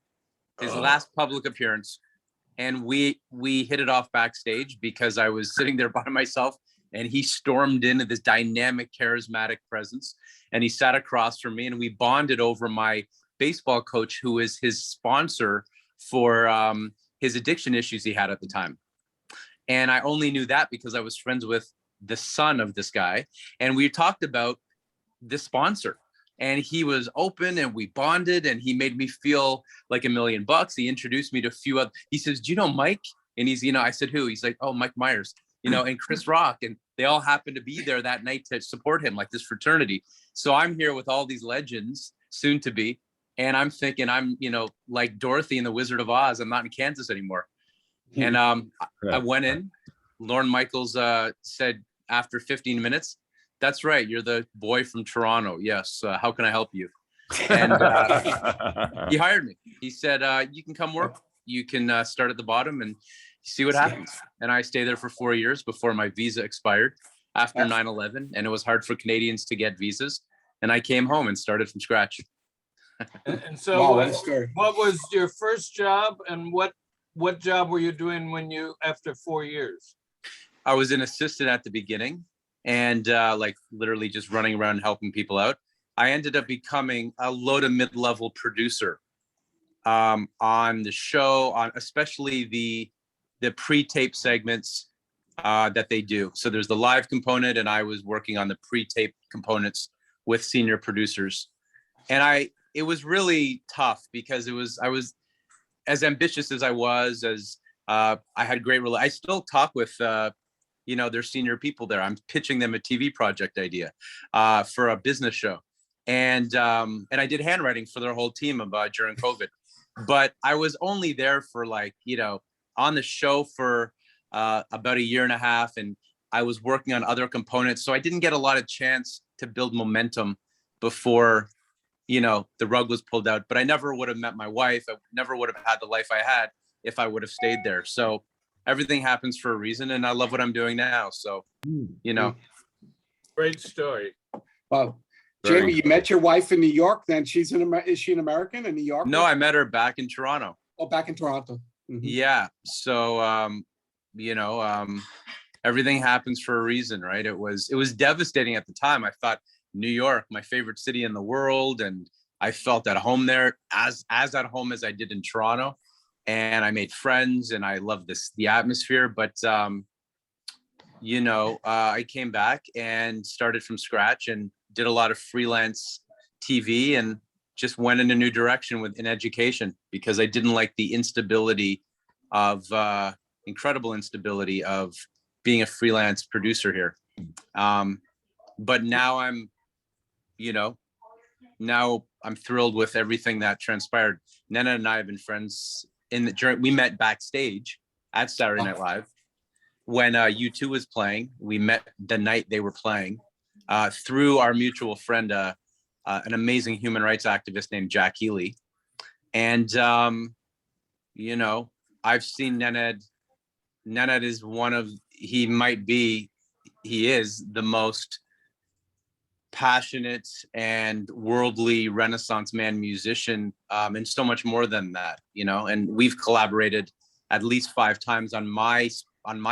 his last public appearance. And we hit it off backstage because I was sitting there by myself and he stormed into this dynamic, charismatic presence. And he sat across from me and we bonded over my baseball coach, who is his sponsor for his addiction issues he had at the time. And I only knew that because I was friends with the son of this guy. And we talked about the sponsor. And he was open and we bonded and he made me feel like $1 million. He introduced me to a few other, he says, do you know Mike? And he's, I said, who? He's like, oh, Mike Myers, and Chris Rock. And they all happened to be there that night to support him, like this fraternity. So I'm here with all these legends, soon to be. And I'm thinking I'm, like Dorothy in the Wizard of Oz. I'm not in Kansas anymore. And I went in. Lorne Michaels said after 15 minutes, that's right. You're the boy from Toronto. Yes. How can I help you? And he hired me. He said, you can come work. You can start at the bottom and see what happens. And I stayed there for 4 years before my visa expired after 9/11. And it was hard for Canadians to get visas. And I came home and started from scratch. And so what was your first job and what job were you doing after 4 years? I was an assistant at the beginning and like literally just running around helping people out. I ended up becoming a low to mid-level producer on the show, on especially the pre-tape segments that they do. So there's the live component and I was working on the pre-tape components with senior producers. And it was really tough because I was as ambitious as I was, as I had I still talk with their senior people there. I'm pitching them a TV project idea for a business show. And I did handwriting for their whole team during COVID. But I was only there for on the show for about 1.5 years. And I was working on other components. So I didn't get a lot of chance to build momentum before, the rug was pulled out. But I never would have met my wife. I never would have had the life I had if I would have stayed there. So everything happens for a reason, and I love what I'm doing now. So, Great story. Well, Jamie, you met your wife in New York. Then is she an American in New York? No, I met her back in Toronto. Oh, back in Toronto. Mm-hmm. Yeah. So, everything happens for a reason, right? It was devastating at the time. I thought New York, my favorite city in the world, and I felt at home there, as at home as I did in Toronto. And I made friends and I loved the atmosphere. But, I came back and started from scratch and did a lot of freelance TV and just went in a new direction in education because I didn't like the incredible instability of being a freelance producer here. But now I'm, you know, now I'm thrilled with everything that transpired. Nena and I have been friends we met backstage at Saturday Night Live when U2 was playing. We met the night they were playing through our mutual friend, an amazing human rights activist named Jack Healy. And, you know, I've seen Nenad. Nenad is he is the most passionate and worldly Renaissance man musician, and so much more than that, you know. And we've collaborated at least 5 times on my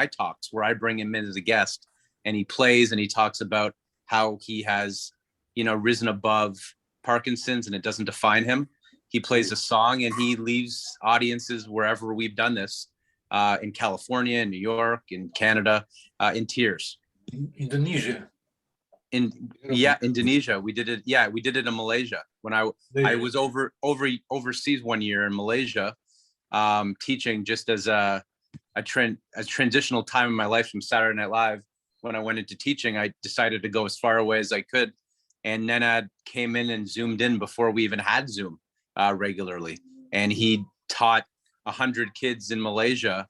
talks where I bring him in as a guest, and he plays and he talks about how he has, you know, risen above Parkinson's and it doesn't define him. He plays a song and he leaves audiences wherever we've done this, in California, in New York, in Canada, in tears. Indonesia. Indonesia. We did it. Yeah, we did it in Malaysia when I was overseas one year in Malaysia, teaching just as a transitional time in my life from Saturday Night Live. When I went into teaching, I decided to go as far away as I could, and Nenad came in and zoomed in before we even had Zoom regularly, and he taught 100 kids in Malaysia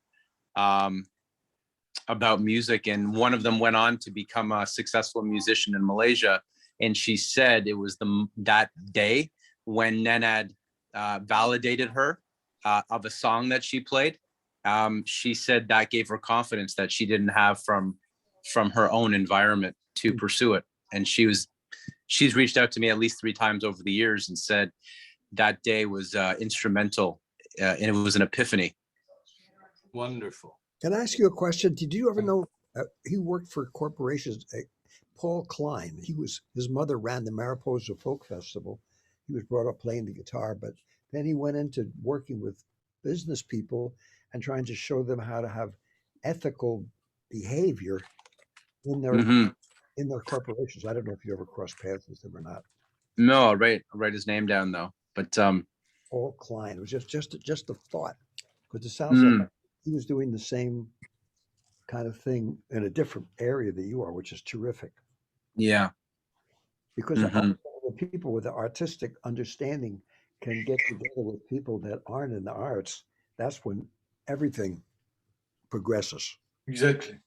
about music, and one of them went on to become a successful musician in Malaysia. And she said it was that day when Nenad validated her of a song that she played. She said that gave her confidence that she didn't have from her own environment to pursue it. And she's reached out to me at least 3 times over the years and said that day was instrumental, and it was an epiphany. Wonderful. Can I ask you a question? Did you ever know he worked for corporations? Paul Klein. His mother ran the Mariposa Folk Festival. He was brought up playing the guitar, but then he went into working with business people and trying to show them how to have ethical behavior in their corporations. I don't know if you ever crossed paths with him or not. No, I'll write his name down though. But Paul Klein. It was just a thought, because it sounds like he was doing the same kind of thing in a different area that you are, which is terrific. Yeah. Because the people with the artistic understanding can get together with people that aren't in the arts. That's when everything progresses. Exactly.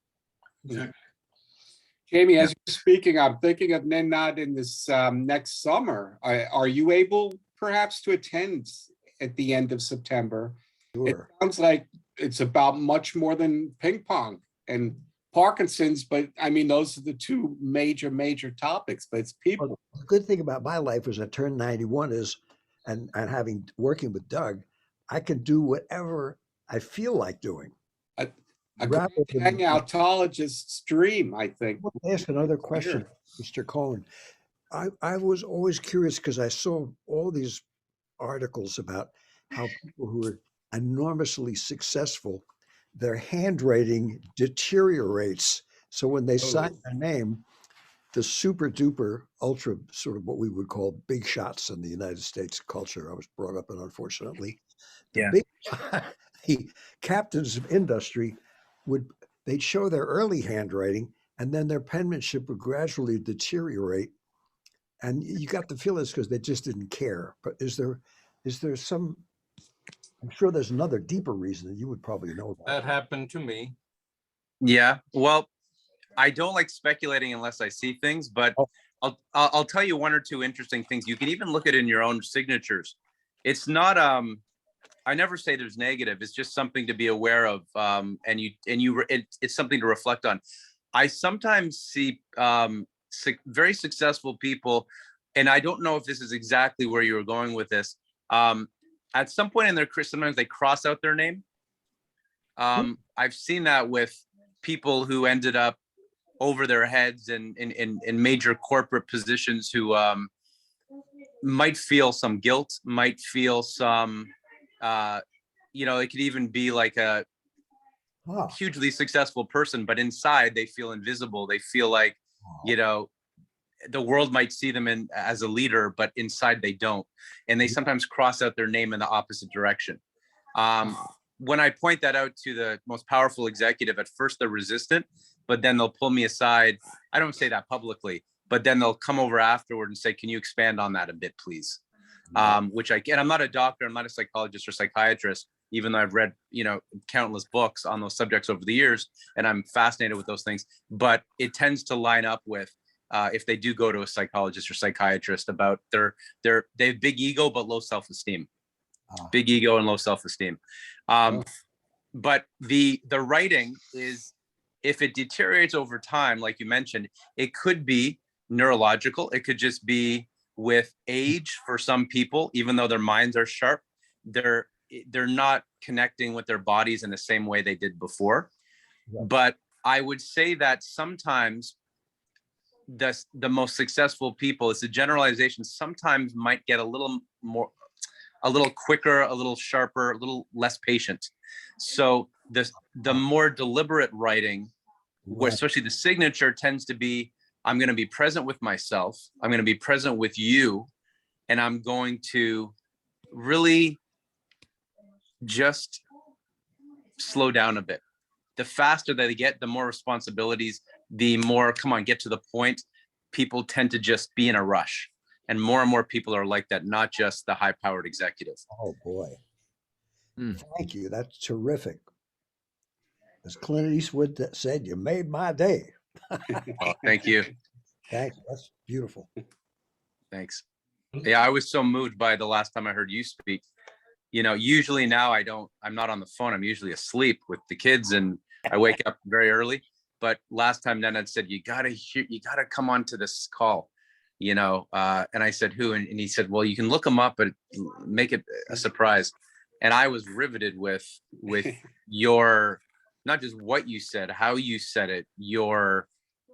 Jamie, as you're speaking, I'm thinking of Nenad in this next summer. Are you able perhaps to attend at the end of September? Sure. It sounds like it's about much more than ping pong and Parkinson's, but I mean, those are the 2 major topics, but it's people. Well, the good thing about my life is I turned 91 and working with Doug, I can do whatever I feel like doing. A hangoutologist's dream, I think. I want to ask another question, Mr. Cohen. I was always curious because I saw all these articles about how people who are enormously successful, their handwriting deteriorates. So when they sign their name, the super duper ultra sort of what we would call big shots in the United States culture I was brought up in, unfortunately, the captains of industry they'd show their early handwriting, and then their penmanship would gradually deteriorate. And you got the feeling it's because they just didn't care. But is there some, I'm sure there's another deeper reason that you would probably know about. That happened to me. Yeah. Well, I don't like speculating unless I see things, but I'll tell you 1 or 2 interesting things. You can even look at it in your own signatures. It's not I never say there's negative. It's just something to be aware of, and it's something to reflect on. I sometimes see very successful people, and I don't know if this is exactly where you were going with this. At some point in their career, sometimes they cross out their name. I've seen that with people who ended up over their heads in major corporate positions who might feel some guilt, might feel some, it could even be like a hugely successful person, but inside they feel invisible. They feel like, the world might see them as a leader, but inside they don't. And they sometimes cross out their name in the opposite direction. When I point that out to the most powerful executive, at first they're resistant, but then they'll pull me aside. I don't say that publicly, but then they'll come over afterward and say, can you expand on that a bit, please? Which I get. I'm not a doctor, I'm not a psychologist or psychiatrist, even though I've read, countless books on those subjects over the years, and I'm fascinated with those things. But it tends to line up with if they do go to a psychologist or psychiatrist about they have big ego but low self-esteem. Big ego and low self-esteem. But the writing is, if it deteriorates over time, like you mentioned, it could be neurological. It could just be with age for some people, even though their minds are sharp, they're not connecting with their bodies in the same way they did before. Right. But I would say that sometimes the most successful people, it's a generalization, sometimes might get a little quicker, a little sharper, a little less patient. So the more deliberate writing, right, especially the signature, tends to be, I'm going to be present with myself. I'm going to be present with you. And I'm going to really just slow down a bit. The faster that they get, the more responsibilities, the more, come on, get to the point. People tend to just be in a rush. And more people are like that, not just the high-powered executive. Oh, boy. Thank you. That's terrific. As Clint Eastwood said, you made my day. Oh, thank you. Thanks. That's beautiful. Thanks. Yeah, I was so moved by the last time I heard you speak. Usually now I'm not on the phone. I'm usually asleep with the kids and I wake up very early. But last time Nenad said, you gotta come on to this call, and I said, who? And he said, well, you can look them up, but make it a surprise. And I was riveted with your, not just what you said, how you said it, your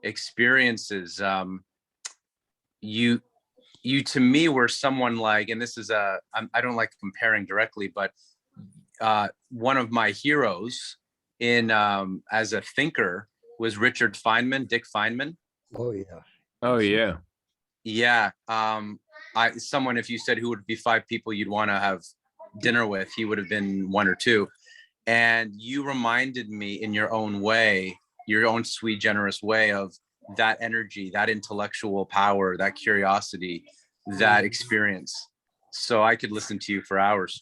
experiences. You to me were someone like, and this is I don't like comparing directly, but one of my heroes in as a thinker was Dick Feynman. Oh yeah. Oh yeah. Yeah. Someone, if you said who would be 5 people you'd want to have dinner with, he would have been 1 or 2. And you reminded me in your own way, your own sweet, generous way, of that energy, that intellectual power, that curiosity, that experience. So I could listen to you for hours.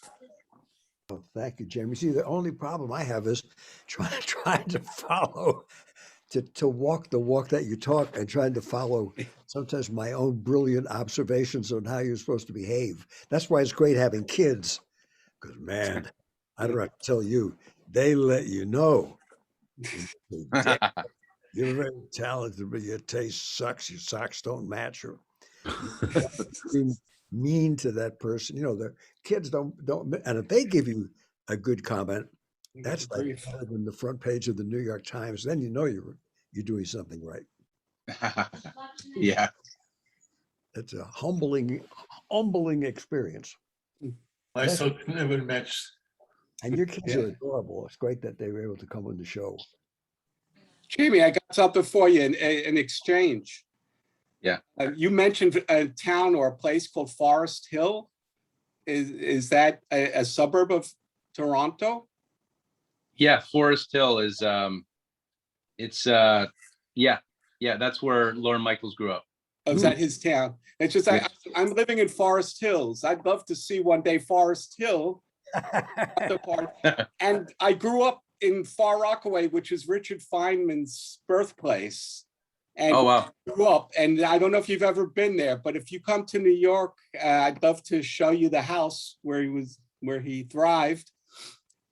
Oh, thank you, Jamie. See, the only problem I have is trying to follow, to walk the walk that you talk, and trying to follow sometimes my own brilliant observations on how you're supposed to behave. That's why it's great having kids, because man, I don't have to tell you, they let you know. You're very talented, but your taste sucks. Your socks don't match. Or being mean to that person. The kids don't. And if they give you a good comment, that's like better than the front page of the New York Times. Then you're doing something right. Yeah, It's a humbling experience. I thought never matched. And your kids are adorable. It's great that they were able to come on the show. Jamie, I got something for you in exchange. Yeah. You mentioned a town or a place called Forest Hill. Is that a suburb of Toronto? Yeah, Forest Hill is that's where Lorne Michaels grew up. Oh, is that his town? It's just I'm living in Forest Hills. I'd love to see one day Forest Hill. And I grew up in Far Rockaway, which is Richard Feynman's birthplace. And oh wow. Grew up, and I don't know if you've ever been there, but if you come to New York, I'd love to show you the house where he thrived.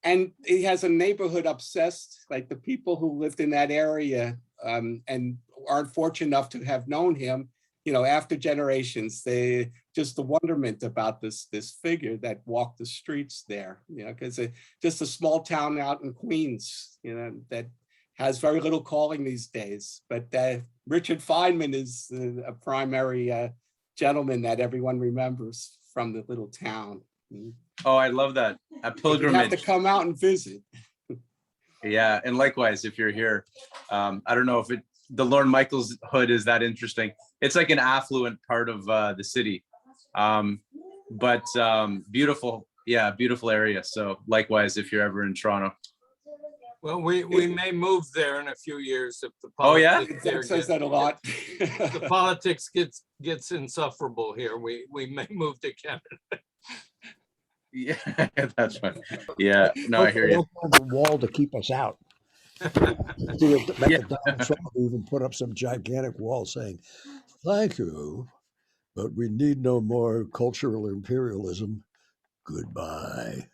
And he has a neighborhood obsessed, like the people who lived in that area and aren't fortunate enough to have known him, after generations, they just the wonderment about this figure that walked the streets there, because just a small town out in Queens, that has very little calling these days. But Richard Feynman is a primary gentleman that everyone remembers from the little town. Oh, I love that. A pilgrimage. You have to come out and visit. Yeah, and likewise, if you're here, I don't know if the Lorne Michaels hood is that interesting. It's like an affluent part of the city, but beautiful. Yeah, beautiful area. So likewise, if you're ever in Toronto. Well, we may move there in a few years if the Oh, yeah? politics there That says gets- that a lot. the politics gets insufferable here. We may move to Canada. Yeah, that's fine. Yeah, no, I hear you. They'll have a wall to keep us out. Yeah. Donald Trump even put up some gigantic wall saying, "Thank you, but we need no more cultural imperialism. Goodbye."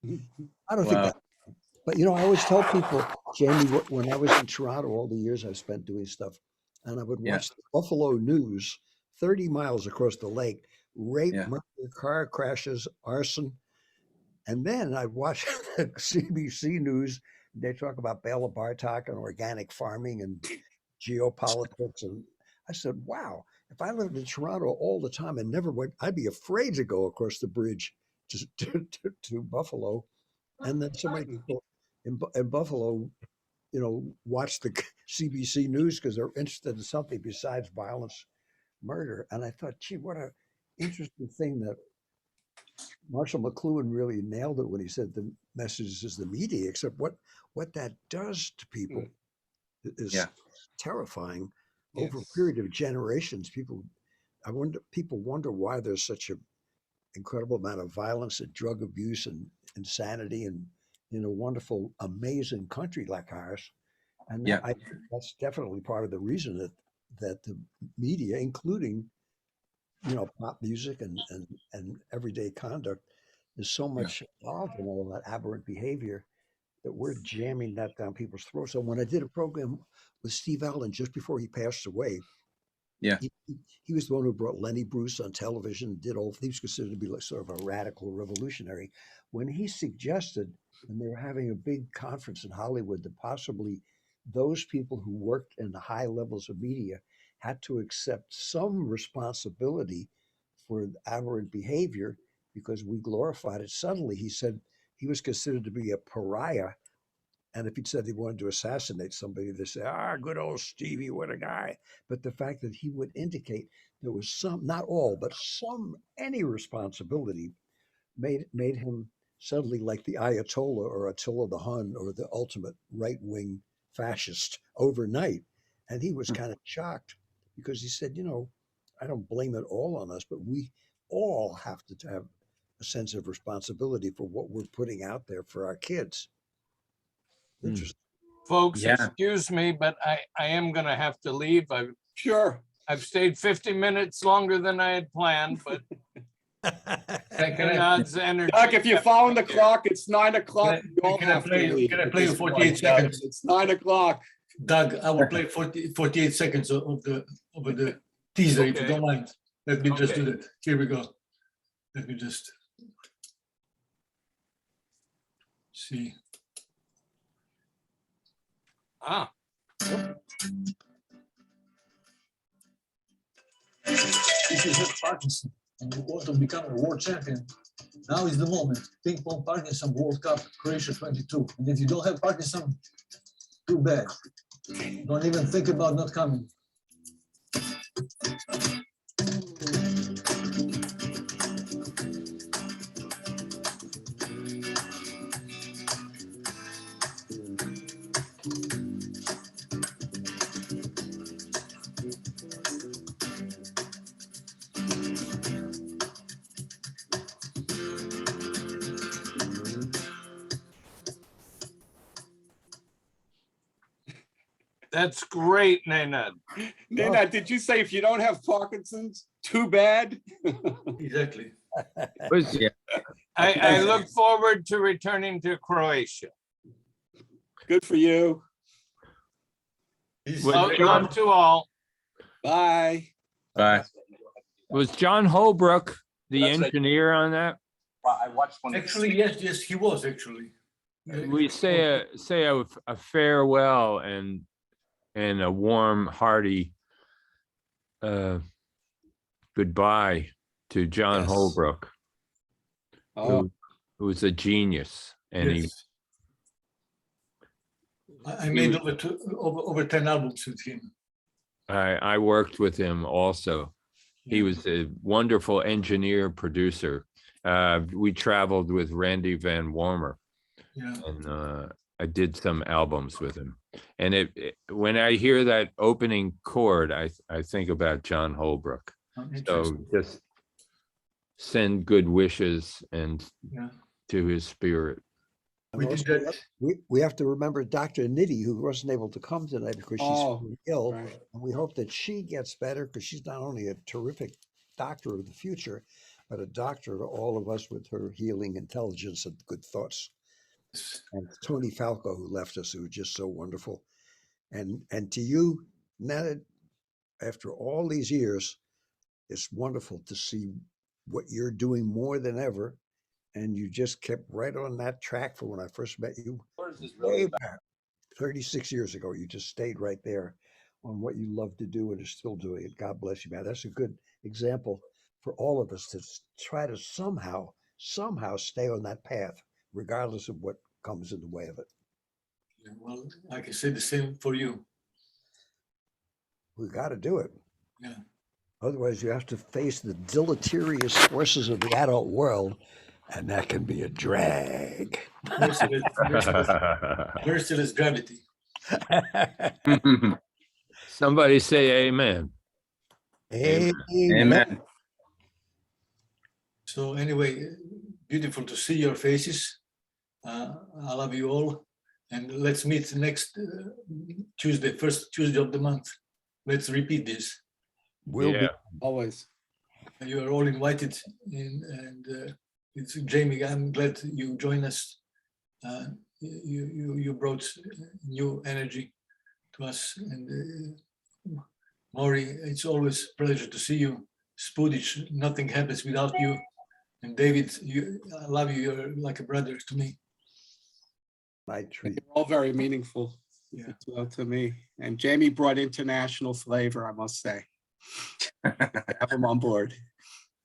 I don't think Wow. that. But I always tell people, Jamie, when I was in Toronto, all the years I've spent doing stuff, and I would Yeah. watch the Buffalo News, 30 miles across the lake, rape, Yeah. murder, car crashes, arson. And then I'd watch the CBC News. They talk about Bela Bartok and organic farming and geopolitics. And I said, wow, if I lived in Toronto all the time and never went, I'd be afraid to go across the bridge to Buffalo. And then so many people in Buffalo, watch the CBC News because they're interested in something besides violence, murder. And I thought, gee, what a interesting thing that Marshall McLuhan really nailed it when he said the message is the media, except what that does to people is Yeah. terrifying. Over a Yes. period of generations, people wonder why there's such an incredible amount of violence and drug abuse and insanity in a wonderful, amazing country like ours. And Yeah. I think that's definitely part of the reason that the media, including pop music and everyday conduct, is so much involved in all that aberrant behavior that we're jamming that down people's throats. So when I did a program with Steve Allen just before he passed away, Yeah. he was the one who brought Lenny Bruce on television, did all, he was considered to be like sort of a radical revolutionary. When he suggested, when they were having a big conference in Hollywood, that possibly those people who worked in the high levels of media had to accept some responsibility for aberrant behavior because we glorified it. Suddenly, he said he was considered to be a pariah. And if he'd said he wanted to assassinate somebody, they'd say, good old Stevie, what a guy. But the fact that he would indicate there was some, not all, but any responsibility made him suddenly like the Ayatollah or Attila the Hun or the ultimate right-wing fascist overnight. And he was kind of shocked because he said, I don't blame it all on us, but we all have to have a sense of responsibility for what we're putting out there for our kids. Interesting. Folks, Yeah. excuse me, but I am going to have to leave. Sure. I've stayed 50 minutes longer than I had planned, but Nenad's energy. Doc, if you're following the clock, it's 9 o'clock. Can I- You all can I have to play- leave can I at play this 48 point, Doc. seconds? It's 9 o'clock. Doug, I will play 48 seconds of the teaser, if you Okay. don't mind. Let me just do Okay. that. Here we go. Let me just see. Ah, If you have Parkinson and you want to become a world champion, now is the moment. Ping Pong Parkinson World Cup, Croatia 22. And if you don't have Parkinson, too bad. Don't even think about not coming. that's great, Nenad. Nenad, did you say if you don't have Parkinson's, too bad? Exactly. Yeah. I look forward to returning to Croatia. Good for you. Love to all. Bye. Bye. Was John Holbrook the That's right. engineer on that? I watched one. Actually, yes, he was actually. We say a farewell and a warm, hearty goodbye to John Yes. Holbrook, Oh, who was a genius. And Yes. I made over 10 albums with him. I worked with him also. He was a wonderful engineer, producer. We traveled with Randy Van Warmer, Yeah. and I did some albums with him. And when I hear that opening chord, I think about John Holbrook. Oh, So interesting. just send good wishes and Yeah. to his spirit. And We also, did that. we have to remember Dr. Nitty, who wasn't able to come tonight because she's Oh, ill. right. And we hope that she gets better because she's not only a terrific doctor of the future, but a doctor to all of us with her healing intelligence and good thoughts. And Tony Falco, who left us, who was just so wonderful. And to you, Nenad, after all these years, it's wonderful to see what you're doing more than ever. And you just kept right on that track from when I first met you way back 36 years ago. You just stayed right there on what you love to do and are still doing it. God bless you, man. That's a good example for all of us to try to somehow stay on that path, regardless of what comes in the way of it. Yeah, well, I can say the same for you. We got to do it. Yeah. Otherwise, you have to face the deleterious forces of the adult world, and that can be a drag. Merciless gravity. Somebody say amen. Amen. Amen. So anyway, beautiful to see your faces. I love you all. And let's meet next Tuesday, first Tuesday of the month. Let's repeat this. Will be. Yeah. Always. You are all invited in, and it's Jamie. I'm glad you joined us. You brought new energy to us, and Maury, it's always a pleasure to see you. Spudich, nothing happens without you. And David, I love you. You're like a brother to me. My treat. They're all very meaningful Yeah. as well to me. And Jamie brought international flavor, I must say. Have him on board.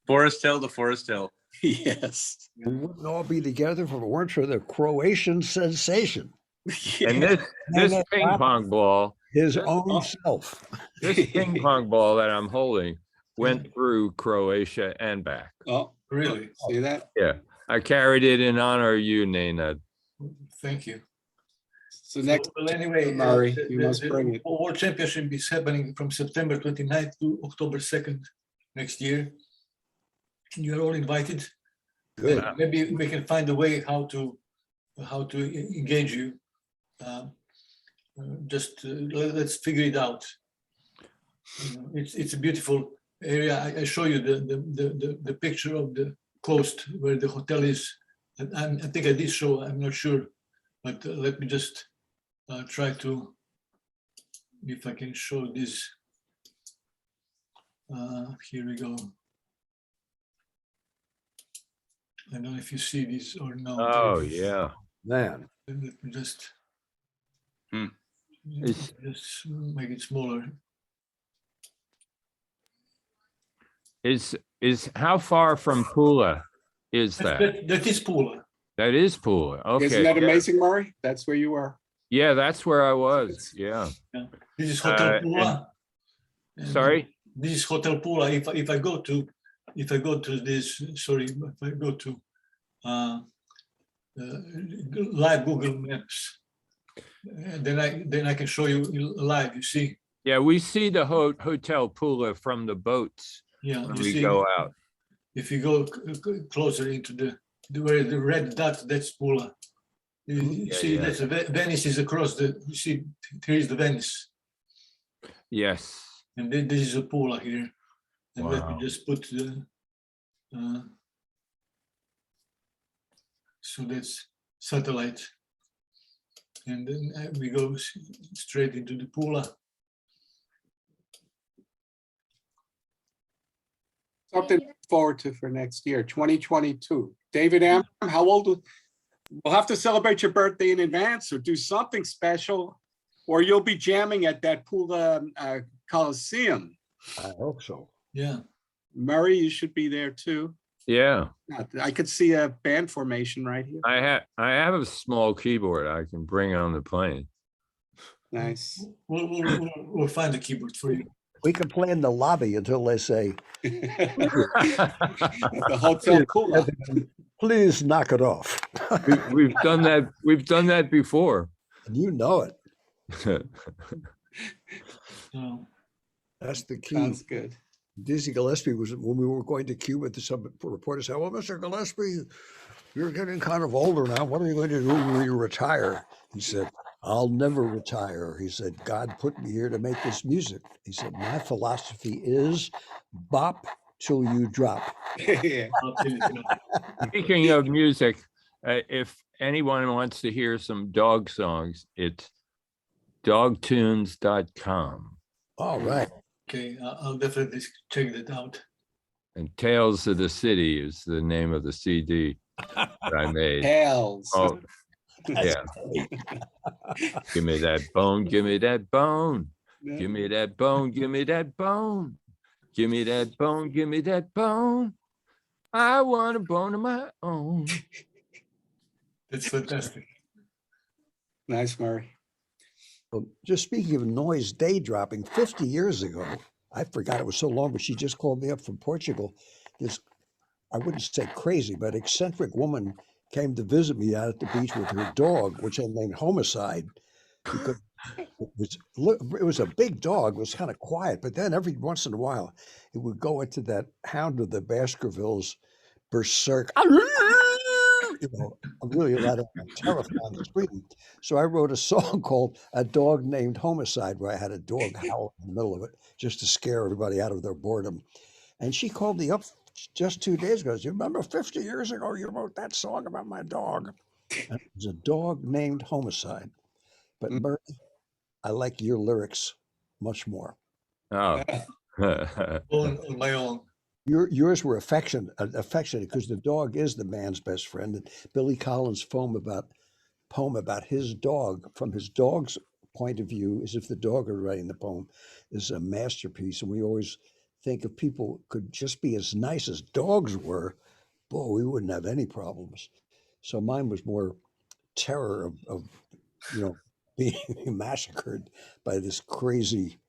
Forest Hill to Forest Hill. Yes. We wouldn't all be together if it weren't for the Croatian sensation, And this Nenad ping Bach, pong ball, his this- own self. this ping pong ball that I'm holding went through Croatia and back. Oh, Really? see that? Yeah, I carried it in honor of you, Nenad. Thank you. So next, Well, anyway, Murray, you must bring it. World Championship is happening from September 29th to October 2nd next year. You're all invited. Good. And maybe we can find a way how to engage you. Let's figure it out. It's a beautiful area. I show you the picture of the coast where the hotel is. I think I did show. I'm not sure, but let me just try to, if I can show this. Here we go. I don't know if you see this or no. Oh, yeah. Man, Let me just It's- just make it smaller. Is how far from Pula is that? That is Pula. That is Pula. Isn't Okay. that yeah. amazing, Murray? That's where you are. Yeah, that's where I was. Yeah. This is Hotel and- Pula. And Sorry? This is Hotel Pula. If I go to this, sorry, if I go to live Google Maps, then I can show you live. You see, Yeah, we see the Hotel Pula from the boats yeah. when You we see, go out. if you go closer into where the red dot, that's Pula. You Yeah, see, yeah. that's Venice is across the. You see, here is the Venice, Yes. and then this is a Pula here. And let me Wow. just put the. So that's satellite, and then we go straight into the Pula. Something to look forward to for next year, 2022. David Amram, how old? We'll have to celebrate your birthday in advance or do something special, or you'll be jamming at that Pula Coliseum. I hope so. Yeah. Murray, you should be there too. Yeah. I could see a band formation right here. I have a small keyboard I can bring on the plane. Nice. We'll find a keyboard for you. We can play in the lobby until they say, The Hotel Pula. Please knock it off. We've done that. We've done that before. And you know it. So, That's the key. Sounds good. Dizzy Gillespie was when we were going to Cuba. Some reporter said, "Well, Mr. Gillespie, you're getting kind of older now. What are you going to do when you retire?" He said, "I'll never retire." He said, "God put me here to make this music." He said, "My philosophy is bop till you drop." Yeah. Speaking of music, if anyone wants to hear some dog songs, it's dogtunes.com. All right. okay, I'll definitely check that out. And Tales of the City is the name of the CD that I made. Tails. Oh, yeah. Give me that bone, give me that bone. Give me that bone, give me that bone. Give me that bone, give me that bone. I want a bone of my own. That's fantastic. Nice, Murray. Well, just speaking of noise day dropping, 50 years ago, I forgot it was so long, but she just called me up from Portugal. This, I wouldn't say crazy, but eccentric woman came to visit me out at the beach with her dog, which I named Homicide, because it was a big dog. It was kind of quiet, but then every once in a while, it would go into that Hound of the Baskervilles berserk. You know, really let a terrifying scream. So I wrote a song called "A Dog Named Homicide," where I had a dog howl in the middle of it just to scare everybody out of their boredom. And she called me up just 2 days ago. You remember 50 years ago you wrote that song about my dog? And it was a dog named Homicide. But Murray, I like your lyrics much more. Oh. On my own. Yours were affectionate because the dog is the man's best friend. And Billy Collins' poem about his dog, from his dog's point of view, as if the dog were writing the poem, is a masterpiece. And we always think if people could just be as nice as dogs were, boy, we wouldn't have any problems. So mine was more terror of being massacred by this crazy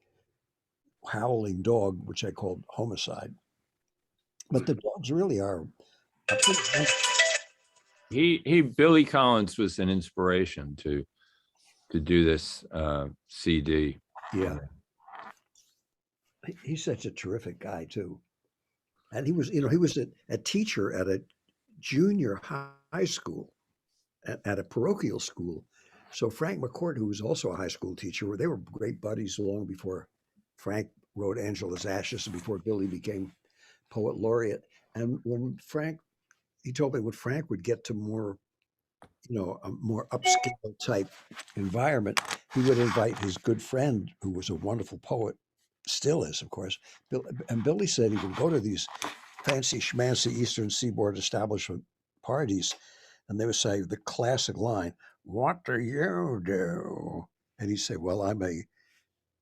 howling dog, which I called Homicide. But the dogs really are. Billy Collins was an inspiration to do this CD. Yeah. He's such a terrific guy too. And he was a teacher at a junior high school, at a parochial school. So Frank McCourt, who was also a high school teacher, they were great buddies long before Frank wrote Angela's Ashes and before Billy became poet laureate. And when he told me when Frank would get to more, a more upscale type environment, he would invite his good friend, who was a wonderful poet, still is, of course. And Billy said he would go to these fancy schmancy Eastern Seaboard establishment parties, and they would say the classic line, "What do you do?" And he'd say, "Well, I'm a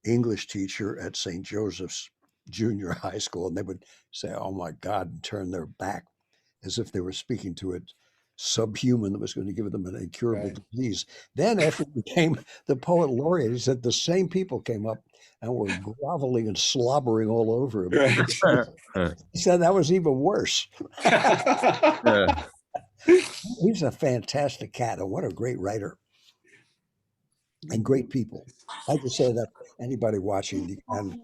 English teacher at St. Joseph's Junior High School." And they would say, "Oh my God," and turn their back as if they were speaking to a subhuman that was going to give them an incurable disease. Then after he became the poet laureate, he said the same people came up and were groveling and slobbering all over him. Right. He said that was even worse. He's a fantastic cat, and what a great writer. And great people. I just say that anybody watching, and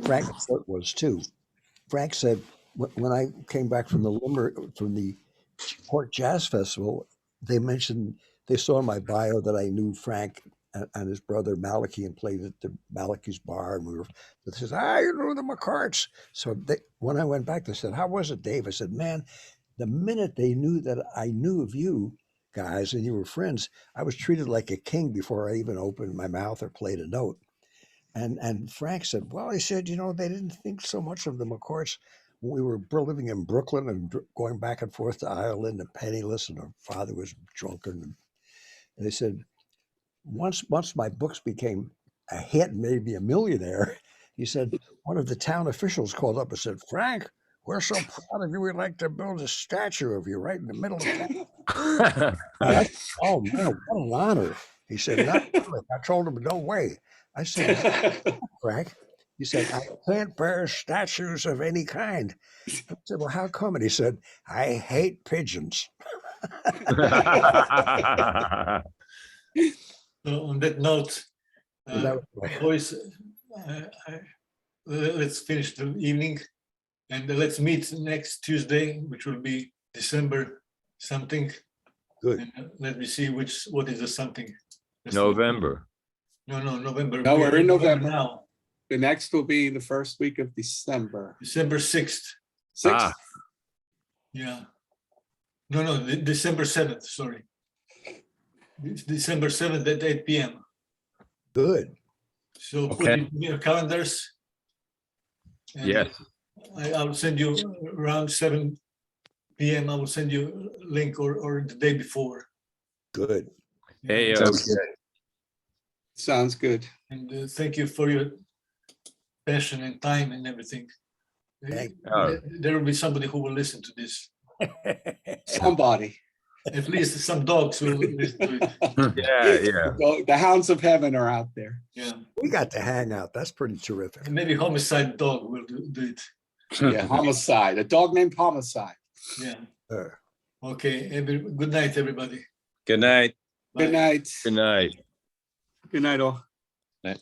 Frank McCourt was too. Frank said when I came back from the Port Jazz Festival, they saw in my bio that I knew Frank and his brother Malachi and played at the Malachi's bar, and they said, you know the McCourts. So when I went back, they said, "How was it, Dave?" I said, "Man, the minute they knew that I knew of you guys and you were friends, I was treated like a king before I even opened my mouth or played a note." And Frank said, "Well," he said, they didn't think so much of the McCourts when we were living in Brooklyn and going back and forth to Ireland and penniless, and our father was drunken. And they said, once my books became a hit, maybe a millionaire, he said, one of the town officials called up and said, "Frank, we're so proud of you. We'd like to build a statue of you right in the middle of town." Oh, man, what an honor. He said, "Not really." I told him, "No way." I said, "Frank, He said, I can't bear statues of any kind. I said, well, how come? And he said, I hate pigeons. So on that note, And that was boys, let's finish the evening and let's meet next Tuesday, which will be December something. good. And let me see what is the something. November. No, November. No, we're in November. now. The next will be the first week of December. December 6th. 6th. Ah. Yeah. No, December 7th, sorry. December 7th at 8 p.m. Good. So put Okay. it in your calendars. And Yes. I'll send you around 7 p.m. I will send you a link or the day before. Good. Hey, Sounds good. Sounds good. And thank you for your passion and time and everything. Thank There will be somebody who will listen to this. Somebody. At least some dogs will listen to it. Yeah. The hounds of heaven are out there. Yeah. We got to hang out. That's pretty terrific. And maybe homicide dog will do it. Yeah, homicide. A dog named Homicide. Yeah. Uh, Okay. Good night, everybody. Good night. Good Bye. night. Good night. Good night, all. Night.